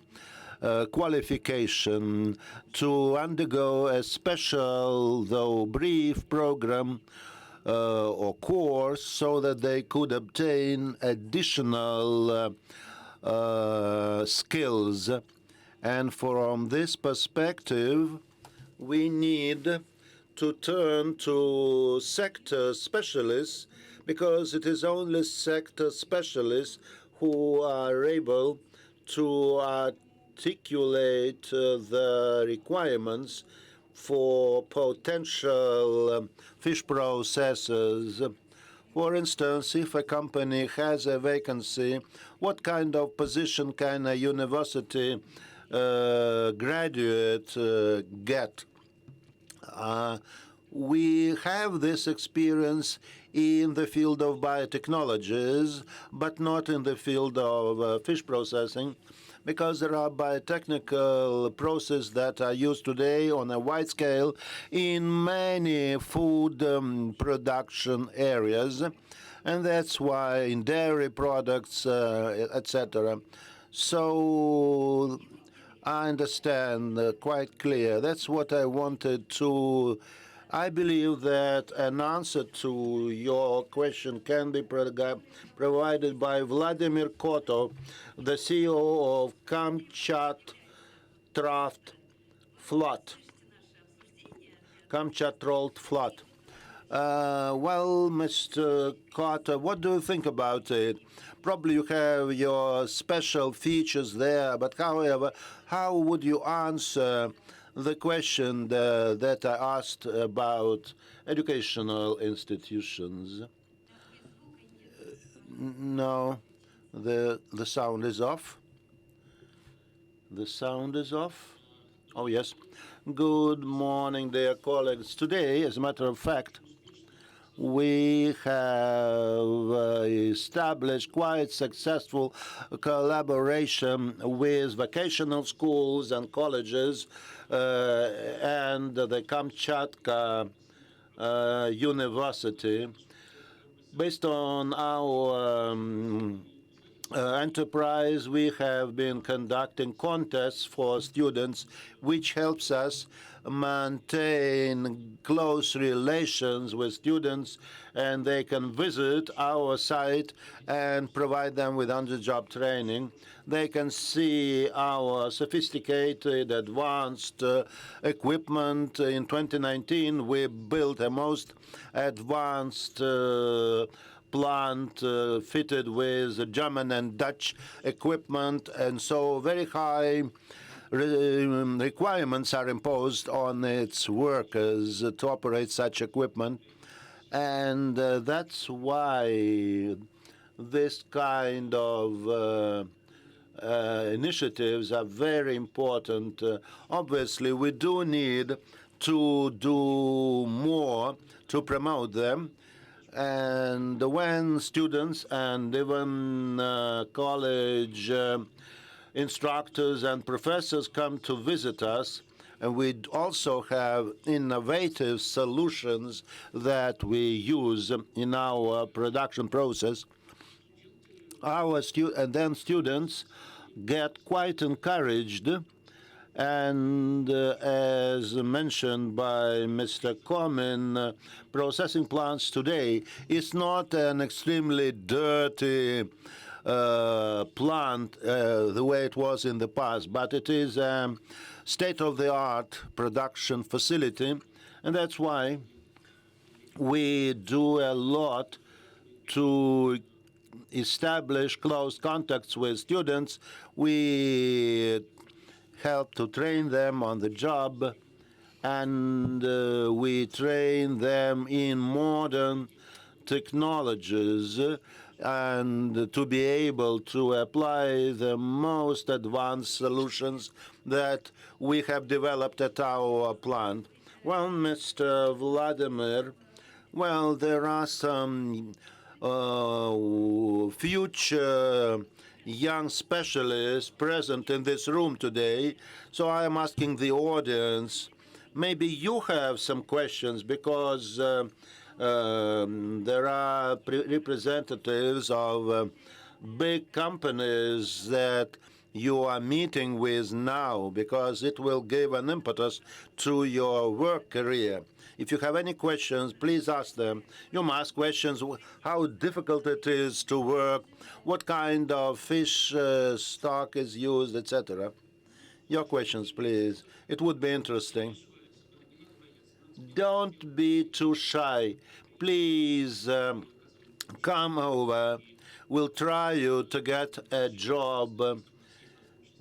qualification, to undergo a special, though brief, program or course, so that they could obtain additional skills. And from this perspective, we need to turn to sector specialists, because it is only sector specialists who are able to articulate the requirements for potential fish processors. For instance, if a company has a vacancy, what kind of position can a university graduate get? We have this experience in the field of biotechnologies, but not in the field of fish processing. because there are biotechnical processes that are used today on a wide scale in many food production areas, and that's why in dairy products, etc. So I understand quite clear. That's what I wanted to. I believe that an answer to your question can be provided by Vladimir Koto, the CEO of Kamchat Flood. Well, Mr. Carter, what do you think about it? Probably you have your special features there, but however, how would you answer the question that I asked about educational institutions? No, the sound is off. The sound is off. Oh, yes. Good morning, dear colleagues. Today, as a matter of fact, we have established quite successful collaboration with vocational schools and colleges and the Kamchatka University. Based on our enterprise, we have been conducting contests for students, which helps us maintain close relations with students, and they can visit our site and provide them with on-the-job training. They can see our sophisticated, advanced equipment. In 2019, we built a most advanced plant fitted with German and Dutch equipment, and so very high requirements are imposed on its workers to operate such equipment, and that's why this kind of initiatives are very important. Obviously, we do need to do more to promote them. And when students and even college instructors and professors come to visit us, and we also have innovative solutions that we use in our production process, and then students get quite encouraged. And as mentioned by Mr. Komin, processing plants today is not an extremely dirty plant the way it was in the past, but it is a state-of-the-art production facility, and that's why we do a lot to establish close contacts with students. We help to train them on the job, and we train them in modern technologies and to be able to apply the most advanced solutions that we have developed at our plant. Well, Mr. Vladimir, well, there are some future young specialists present in this room today, so I am asking the audience, maybe you have some questions, because there are representatives of big companies that you are meeting with now, because it will give an impetus to your work career. If you have any questions, please ask them. You must ask questions, how difficult it is to work, what kind of fish stock is used, etc. Your questions, please. It would be interesting. Don't be too shy. Please come over. We'll try you to get a job.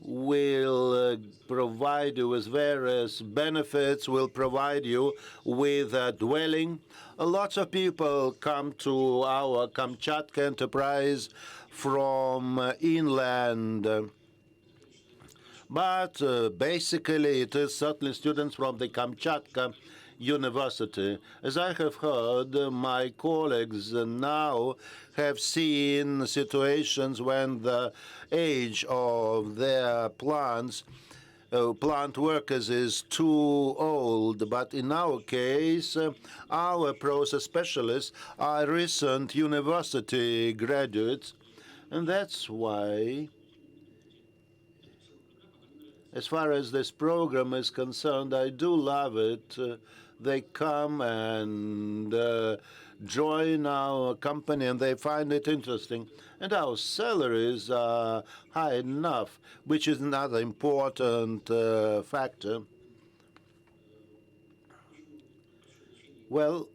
We'll provide you with various benefits. We'll provide you with a dwelling. Lots of people come to our Kamchatka enterprise from inland. But basically, it is certainly students from the Kamchatka university. As I have heard, my colleagues now have seen situations when the age of their plant workers is too old. But in our case, our process specialists are recent university graduates. And that's why, as far as this program is concerned, I do love it. They come and join our company and they find it interesting. And our salaries are high enough, which is another important factor. Well,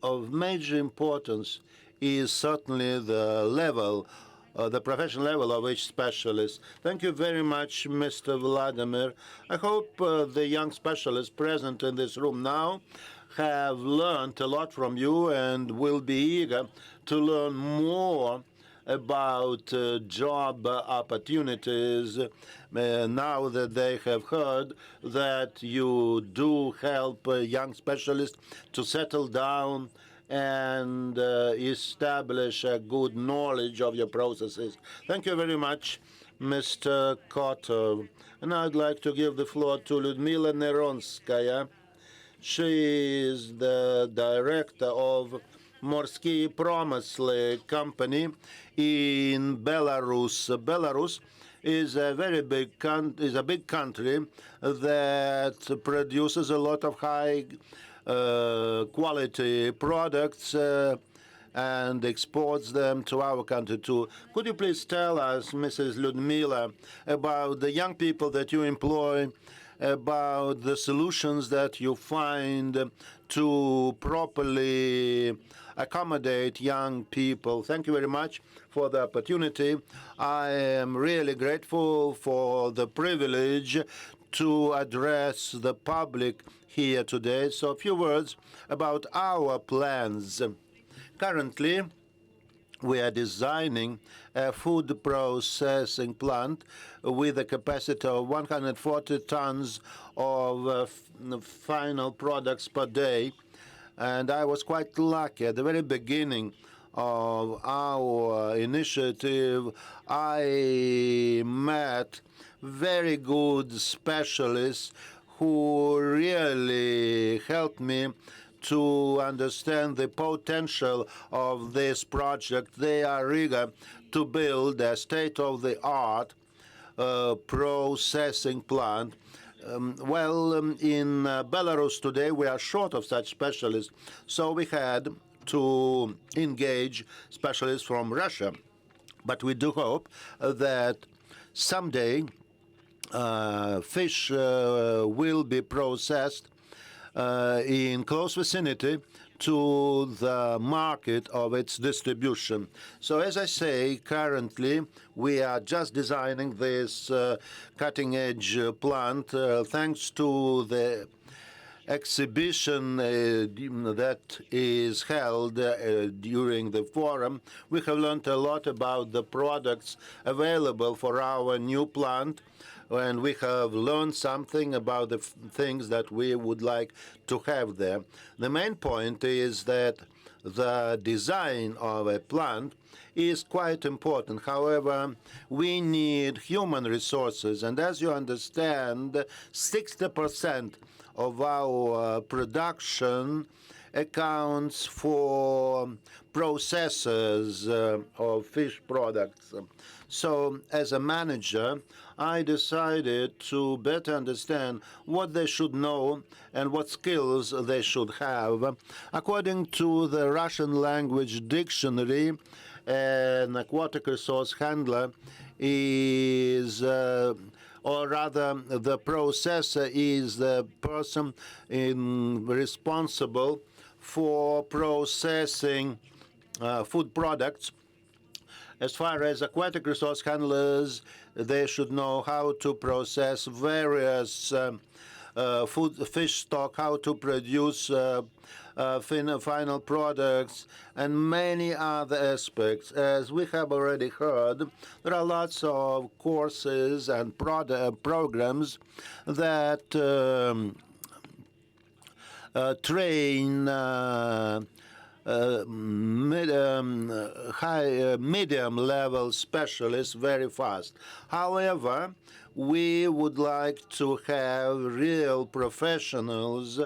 of major importance is certainly the level, the professional level of each specialist. Thank you very much, Mr. Vladimir. I hope the young specialists present in this room now have learned a lot from you and will be eager to learn more about job opportunities now that they have heard that you do help young specialists to settle down and establish a good knowledge of your processes. Thank you very much, Mr. Kotter. And I'd like to give the floor to Ludmila Nerenskaya. She is the director of Morsky Promysly company in Belarus. Belarus is a very big country that produces a lot of high quality products and exports them to our country too. Could you please tell us, Mrs. Ludmila, about the young people that you employ, about the solutions that you find to properly accommodate young people? Thank you very much for the opportunity. I am really grateful for the privilege to address the public here today. So a few words about our plans. Currently, we are designing a food processing plant with a capacity of 140 tons of final products per day. And I was quite lucky at the very beginning of our initiative. I met very good specialists who really helped me to understand the potential of this project. They are eager to build a state-of-the-art processing plant. In Belarus today, we are short of such specialists, so we had to engage specialists from Russia. But we do hope that someday fish will be processed in close vicinity to the market of its distribution. So as I say, currently we are just designing this cutting-edge plant. Thanks to the exhibition that is held during the forum, we have learned a lot about the products available for our new plant, and we have learned something about the things that we would like to have there. The main point is that the design of a plant is quite important. However, we need human resources, and as you understand, 60% of our production accounts for processors of fish products. So as a manager, I decided to better understand what they should know and what skills they should have. According to the Russian language dictionary, an aquatic resource handler is or rather, the processor is the person responsible for processing food products. As far as aquatic resource handlers, they should know how to process various fish stock, how to produce final products, and many other aspects. As we have already heard, there are lots of courses and programs that train medium level specialists very fast. However, we would like to have real professionals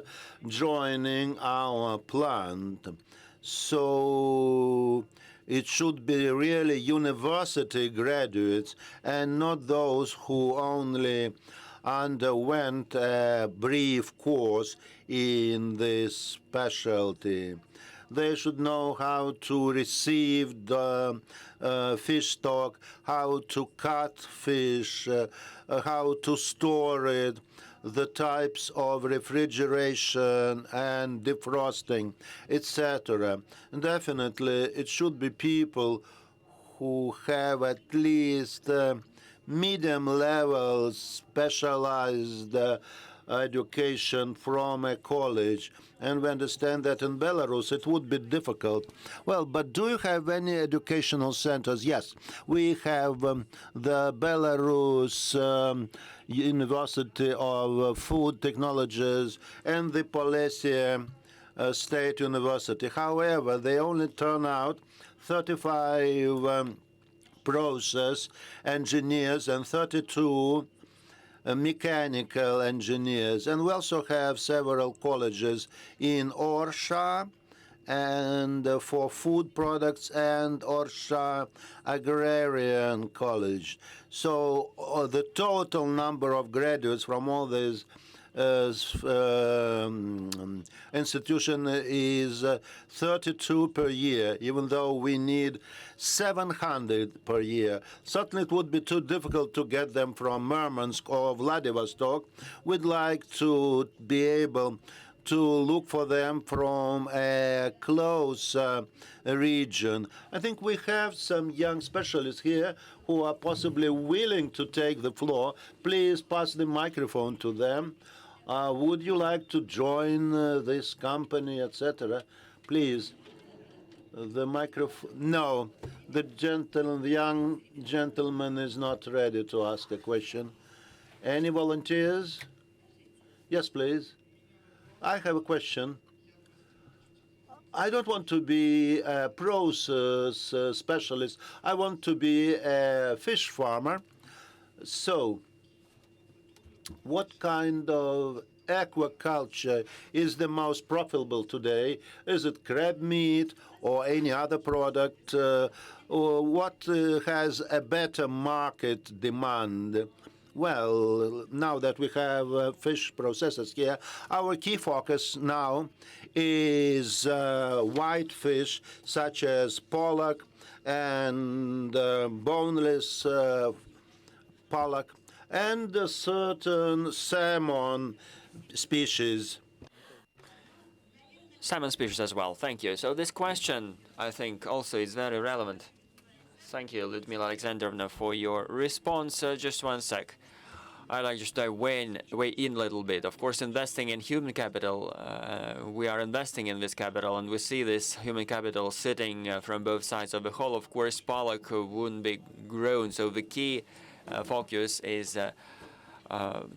joining our plant. So it should be really university graduates and not those who only underwent a brief course in this specialty. They should know how to receive the fish stock, how to cut fish, how to store it, the types of refrigeration and defrosting, etc. Definitely, it should be people who have at least medium level specialized education from a college. And we understand that in Belarus it would be difficult. Well, but do you have any educational centers? Yes, we have the Belarus University of Food Technologies and the Polessia State University. However, they only turn out 35 process engineers and 32 mechanical engineers. And we also have several colleges in Orsha and for food products and Orsha Agrarian College. So the total number of graduates from all these institution is 32 per year, even though we need 700 per year. Certainly it would be too difficult to get them from Murmansk or Vladivostok. We'd like to be able to look for them from a close region. I think we have some young specialists here who are possibly willing to take the floor. Please pass the microphone to them. Would you like to join this company, etc.? Please. The microphone. No, the young gentleman is not ready to ask a question. Any volunteers? Yes, please. I have a question. I don't want to be a process specialist. I want to be a fish farmer. So, what kind of aquaculture is the most profitable today? Is it crab meat or any other product? Or what has a better market demand? Well, now that we have fish processors here, our key focus now is white fish such as pollock and boneless pollock and certain salmon species. Salmon species as well. Thank you. So this question, I think, also is very relevant. Thank you, Ludmila Alexandrovna, for your response. Just one sec. I'd like just to weigh in a little bit. Of course, investing in human capital, we are investing in this capital, and we see this human capital sitting from both sides of the hall. Of course, pollock wouldn't be grown, so the key focus is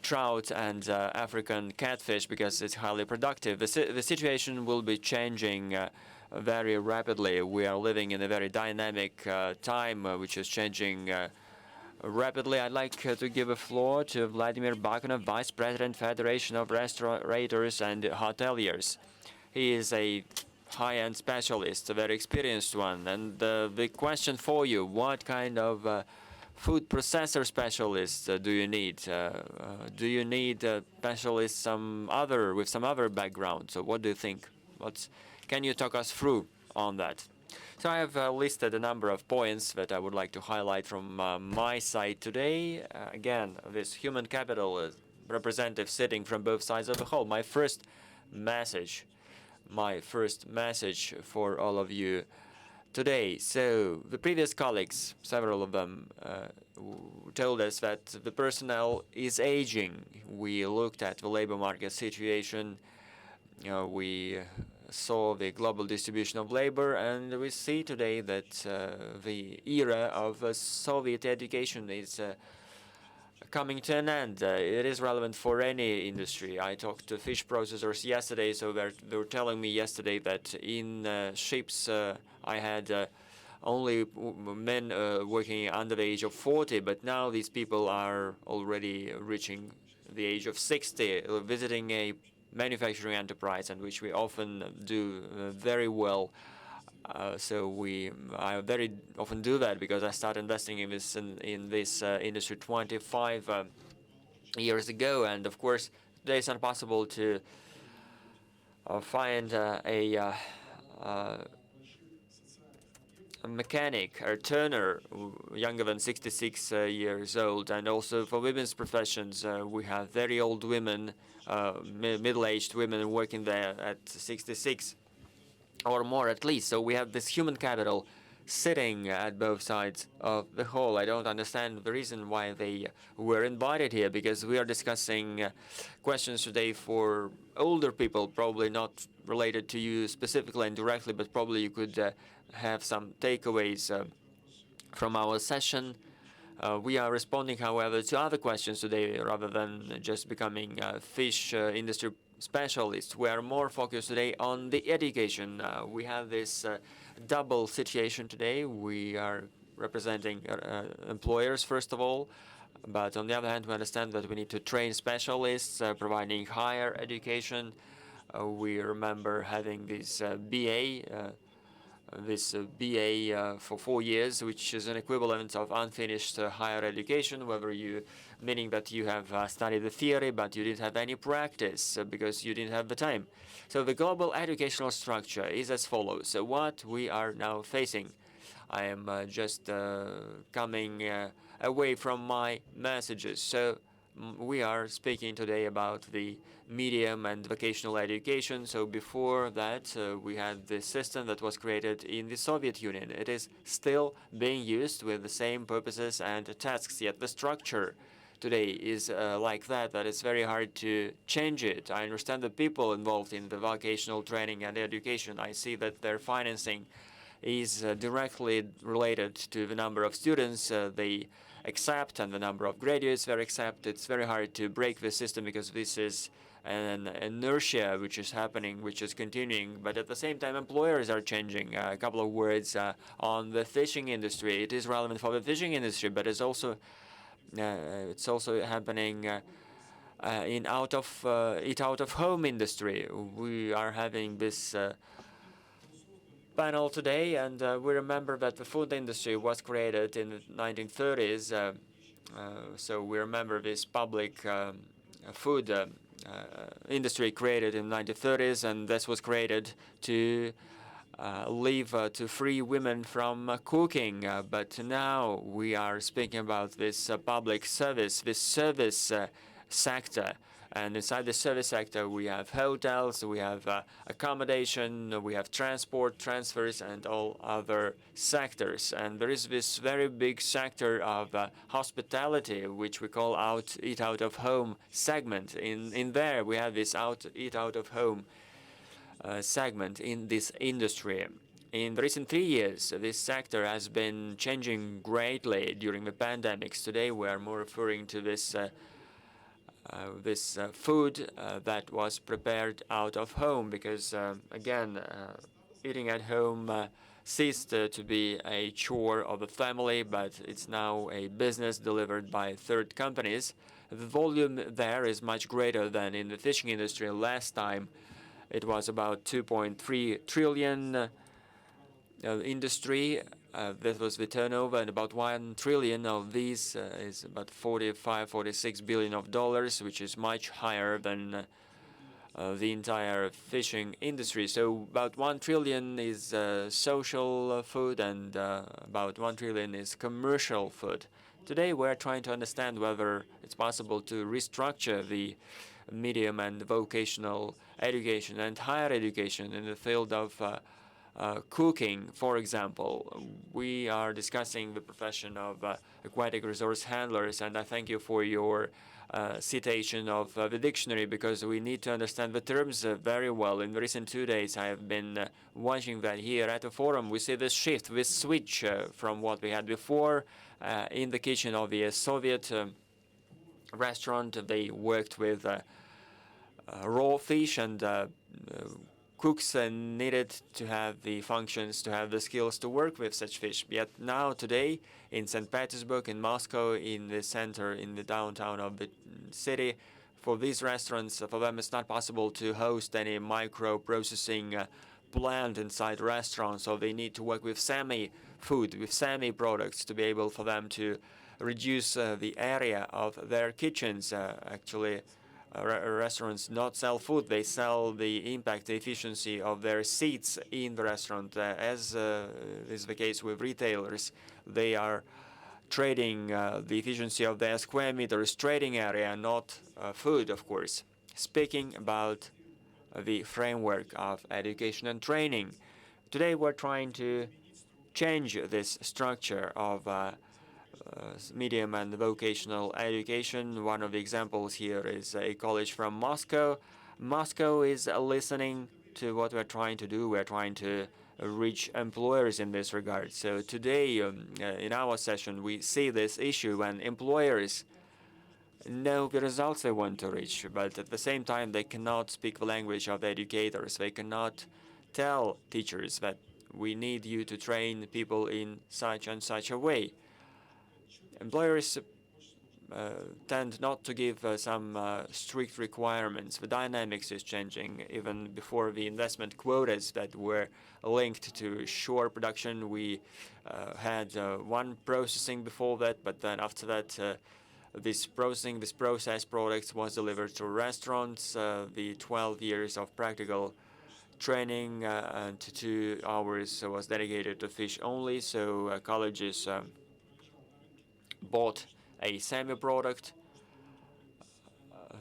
trout and African catfish because it's highly productive. The situation will be changing very rapidly. We are living in a very dynamic time, which is changing rapidly. I'd like to give a floor to Vladimir Bakunov, Vice President, Federation of Restaurateurs and Hoteliers. He is a high-end specialist, a very experienced one. And the question for you, what kind of food processor specialists do you need? Do you need specialists with some other background? So what do you think? Can you talk us through on that? So I have listed a number of points that I would like to highlight from my side today. Again, this human capital representative sitting from both sides of the hall. My first message for all of you today. So the previous colleagues, several of them, told us that the personnel is aging. We looked at the labor market situation. We saw the global distribution of labor, and we see today that the era of Soviet education is coming to an end. It is relevant for any industry. I talked to fish processors yesterday, so they were telling me yesterday that in ships I had only men working under the age of 40, but now these people are already reaching the age of 60, visiting a manufacturing enterprise, and which we often do very well. I very often do that because I started investing in this industry 25 years ago, and of course today it's not possible to find a mechanic or turner younger than 66 years old. And also for women's professions, we have very old women, middle-aged women working there at 66 or more at least. So we have this human capital sitting at both sides of the hall. I don't understand the reason why they were invited here, because we are discussing questions today for older people, probably not related to you specifically and directly, but probably you could have some takeaways from our session. We are responding, however, to other questions today rather than just becoming fish industry specialists. We are more focused today on the education. We have this double situation today. We are representing employers, first of all, but on the other hand, we understand that we need to train specialists, providing higher education. We remember having this BA for 4 years, which is an equivalent of unfinished higher education, meaning that you have studied the theory, but you didn't have any practice because you didn't have the time. So the global educational structure is as follows. So what we are now facing, I am just coming away from my messages. So we are speaking today about the medium and vocational education. So before that, we had the system that was created in the Soviet Union. It is still being used with the same purposes and tasks, yet the structure today is like that it's very hard to change it. I understand the people involved in the vocational training and education. I see that their financing is directly related to the number of students they accept and the number of graduates they accept. It's very hard to break the system because this is an inertia which is happening, which is continuing. But at the same time, employers are changing. A couple of words on the fishing industry. It is relevant for the fishing industry, but it's also happening in out of home industry. We are having this panel today, and we remember that the food industry was created in the 1930s. So we remember this public food industry created in the 1930s, and this was created to to free women from cooking. But now we are speaking about this public service, this service sector. And inside the service sector, we have hotels, we have accommodation, we have transport, transfers, and all other sectors. And there is this very big sector of hospitality, which we call eat out of home segment. In there, we have this eat out of home segment in this industry. In the recent 3 years, this sector has been changing greatly during the pandemics. Today, we are more referring to this food that was prepared out of home, because again, eating at home ceased to be a chore of the family, but it's now a business delivered by third companies. The volume there is much greater than in the fishing industry. Last time it was about 2.3 trillion industry. That was the turnover, and about 1 trillion of these is about 46 billion of dollars, which is much higher than the entire fishing industry. So about 1 trillion is social food, and about 1 trillion is commercial food. Today we're trying to understand whether it's possible to restructure the medium and vocational education and higher education in the field of cooking, for example. We are discussing the profession of aquatic resource handlers, and I thank you for your citation of the dictionary, because we need to understand the terms very well. In the recent 2 days, I have been watching that here at the forum. We see this shift, this switch from what we had before in the kitchen of the Soviet restaurant. They worked with raw fish, and cooks needed to have the functions, to have the skills to work with such fish. Yet now, today, in St. Petersburg, in Moscow, in the center, in the downtown of the city, for these restaurants, for them it's not possible to host any micro-processing plant inside restaurants, so they need to work with semi-food, with semi-products to be able for them to reduce the area of their kitchens. Actually, restaurants not sell food, they sell the impact, the efficiency of their seats in the restaurant. As is the case with retailers, they are trading the efficiency of their square meters trading area, not food, of course. Speaking about the framework of education and training, today we're trying to change this structure of medium and vocational education. One of the examples here is a college from Moscow. Moscow is listening to what we're trying to do. We're trying to reach employers in this regard. So today, in our session, we see this issue when employers know the results they want to reach, but at the same time, they cannot speak the language of the educators. They cannot tell teachers that we need you to train people in such and such a way. Employers tend not to give some strict requirements. The dynamics is changing. Even before the investment quotas that were linked to shore production, we had one processing before that, but then after that, this processed products was delivered to restaurants. The 12 years of practical training and 2 hours was dedicated to fish only, so colleges bought a semi-product.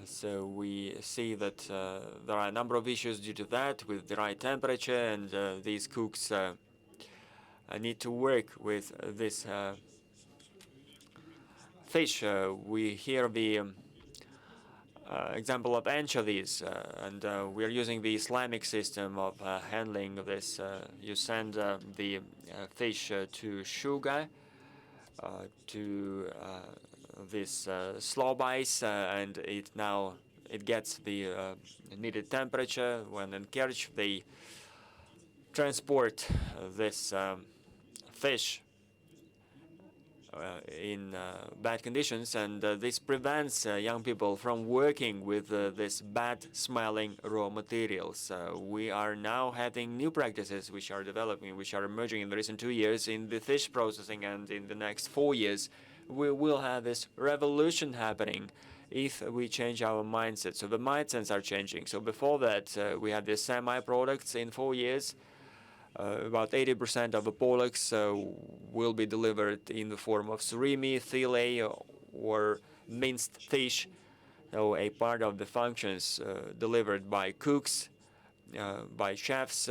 So we see that there are a number of issues due to that, with the right temperature, and these cooks need to work with this fish. We hear the example of anchovies, and we are using the Islamic system of handling of this. You send the fish to Shuga, to this slob ice, and it gets the needed temperature. When in Kerch, they transport this fish in bad conditions, and this prevents young people from working with this bad-smelling raw materials. We are now having new practices which are developing, which are emerging in the recent 2 years in the fish processing, and in the next 4 years we will have this revolution happening if we change our mindset. So the mindsets are changing. So before that, we had the semi-products. In 4 years, about 80% of the products will be delivered in the form of surimi, filet, or minced fish. So a part of the functions delivered by cooks, by chefs,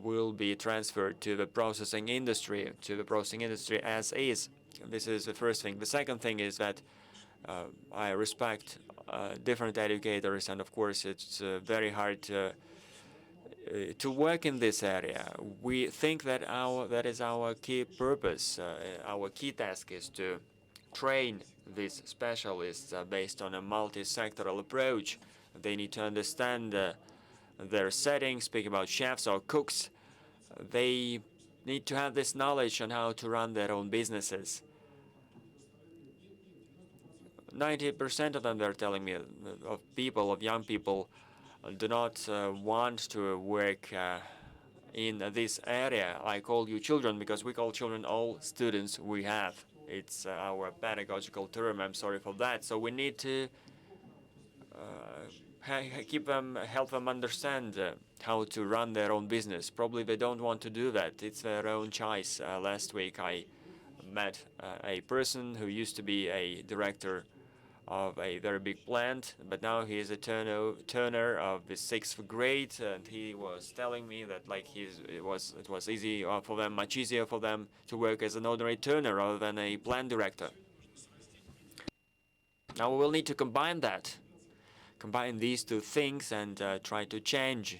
will be transferred to the processing industry, as is. This is the first thing. The second thing is that I respect different educators, and of course it's very hard to work in this area. We think that that is our key purpose. Our key task is to train these specialists based on a multi-sectoral approach. They need to understand their setting. Speaking about chefs or cooks, they need to have this knowledge on how to run their own businesses. 90% of them, they're telling me, of young people, do not want to work in this area. I call you children because we call children all students we have. It's our pedagogical term. I'm sorry for that. So we need to help them understand how to run their own business. Probably they don't want to do that. It's their own choice. Last week I met a person who used to be a director of a very big plant, but now he is a turner of the 6th grade, and he was telling me that it was easy for them, much easier for them to work as an ordinary turner rather than a plant director. Now we will need to combine these two things, and try to change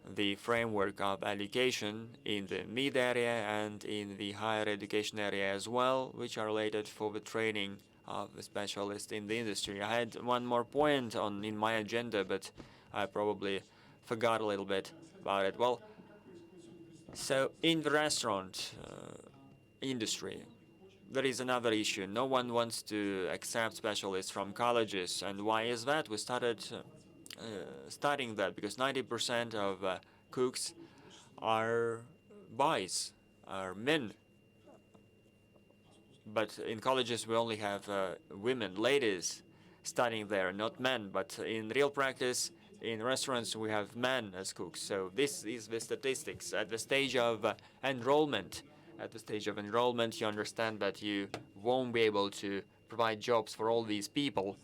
the framework of education in the mid area and in the higher education area as well, which are related for the training of a specialist in the industry. I had one more point in my agenda, but I probably forgot a little bit about it. Well, so in the restaurant industry, there is another issue. No one wants to accept specialists from colleges. And why is that? We started studying that because 90% of cooks are boys, are men. But in colleges, we only have women, ladies, studying there, not men. But in real practice, in restaurants, we have men as cooks. So this is the statistics. At the stage of enrollment, you understand that you won't be able to provide jobs for all these people.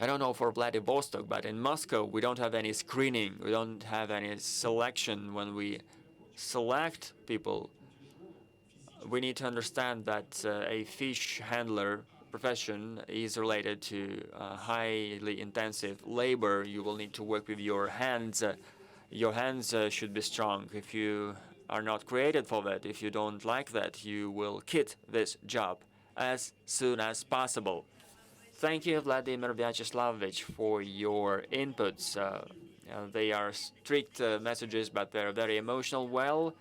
I don't know for Vladivostok, but in Moscow, we don't have any screening. We don't have any selection when we select people. We need to understand that a fish handler profession is related to highly intensive labor. You will need to work with your hands. Your hands should be strong. If you are not created for that, if you don't like that, you will quit this job as soon as possible. Thank you, Vladimir Vyacheslavich, for your inputs. They are strict messages, but they're very emotional. Well,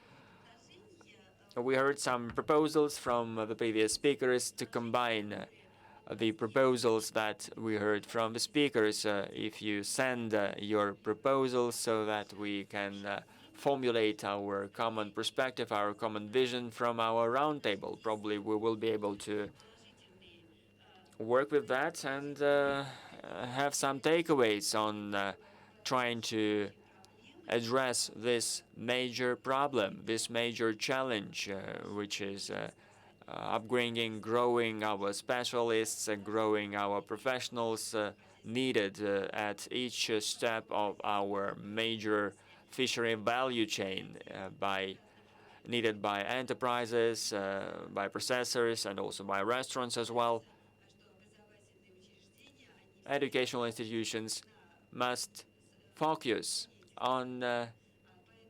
we heard some proposals from the previous speakers to combine the proposals that we heard from the speakers. If you send your proposals so that we can formulate our common perspective, our common vision from our roundtable, probably we will be able to work with that and have some takeaways on trying to address this major problem, this major challenge, which is upbringing, growing our specialists, growing our professionals needed at each step of our major fishery value chain needed by enterprises, by processors, and also by restaurants as well. Educational institutions must focus on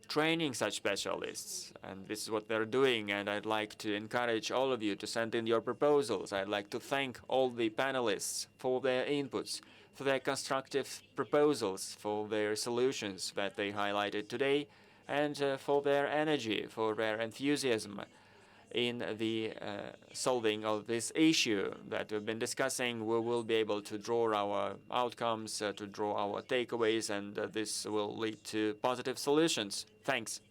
training such specialists, and this is what they're doing, and I'd like to encourage all of you to send in your proposals. I'd like to thank all the panelists for their inputs, for their constructive proposals, for their solutions that they highlighted today, and for their energy, for their enthusiasm in the solving of this issue that we've been discussing. We will be able to draw our outcomes, to draw our takeaways, and this will lead to positive solutions. Thanks.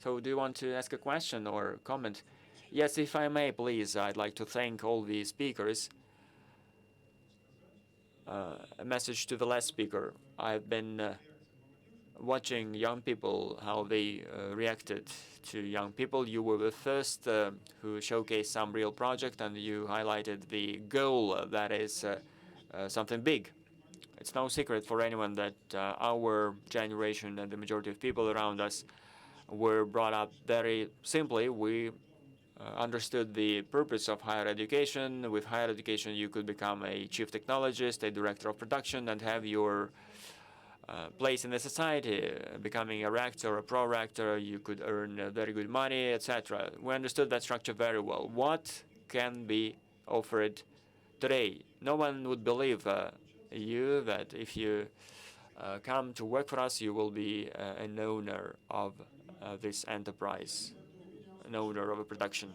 So do you want to ask a question or comment? Yes, if I may, please. I'd like to thank all the speakers. A message to the last speaker. I've been watching young people, how they reacted to young people. You were the first who showcased some real project, and you highlighted the goal that is something big. It's no secret for anyone that our generation and the majority of people around us were brought up very simply. We understood the purpose of higher education. With higher education, you could become a chief technologist, a director of production, and have your place in the society. Becoming a rector, a pro-rector, you could earn very good money, etc. We understood that structure very well. What can be offered today? No one would believe you that if you come to work for us, you will be an owner of this enterprise, an owner of a production.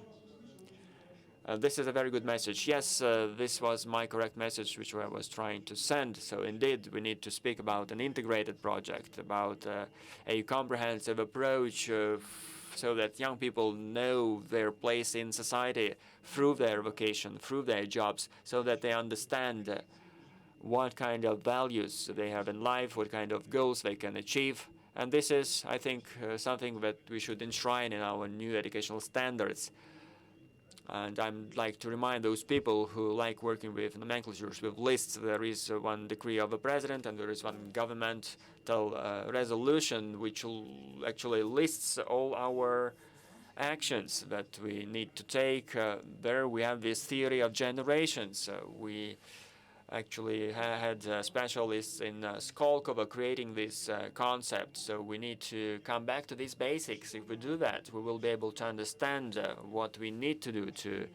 This is a very good message. Yes, this was my correct message, which I was trying to send. So indeed, we need to speak about an integrated project, about a comprehensive approach so that young people know their place in society through their vocation, through their jobs, so that they understand what kind of values they have in life, what kind of goals they can achieve. And this is, I think, something that we should enshrine in our new educational standards. And I'd like to remind those people who like working with nomenclatures, with lists. There is one decree of the president, and there is one governmental resolution which actually lists all our actions that we need to take. There we have this theory of generations. We actually had specialists in Skolkovo creating this concept. So we need to come back to these basics. If we do that, we will be able to understand what we need to do to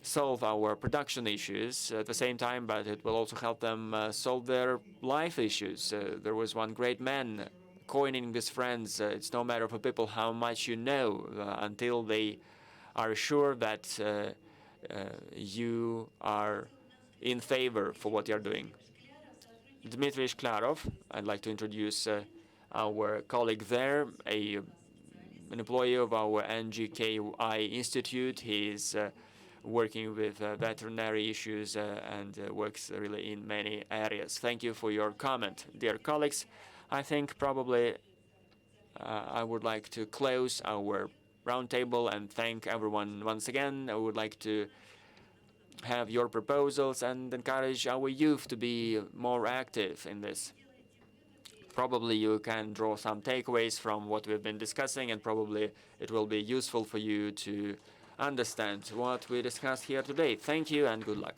solve our production issues at the same time, but it will also help them solve their life issues. There was one great man coining this phrase, it's no matter for people how much you know until they are sure that you are in favor for what you're doing. Dmitry Shklarov, I'd like to introduce our colleague there, an employee of our NGKI Institute. He's working with veterinary issues and works really in many areas. Thank you for your comment, dear colleagues. I think probably I would like to close our roundtable and thank everyone once again. I would like to have your proposals and encourage our youth to be more active in this. Probably you can draw some takeaways from what we've been discussing, and probably it will be useful for you to understand what we discussed here today. Thank you and good luck.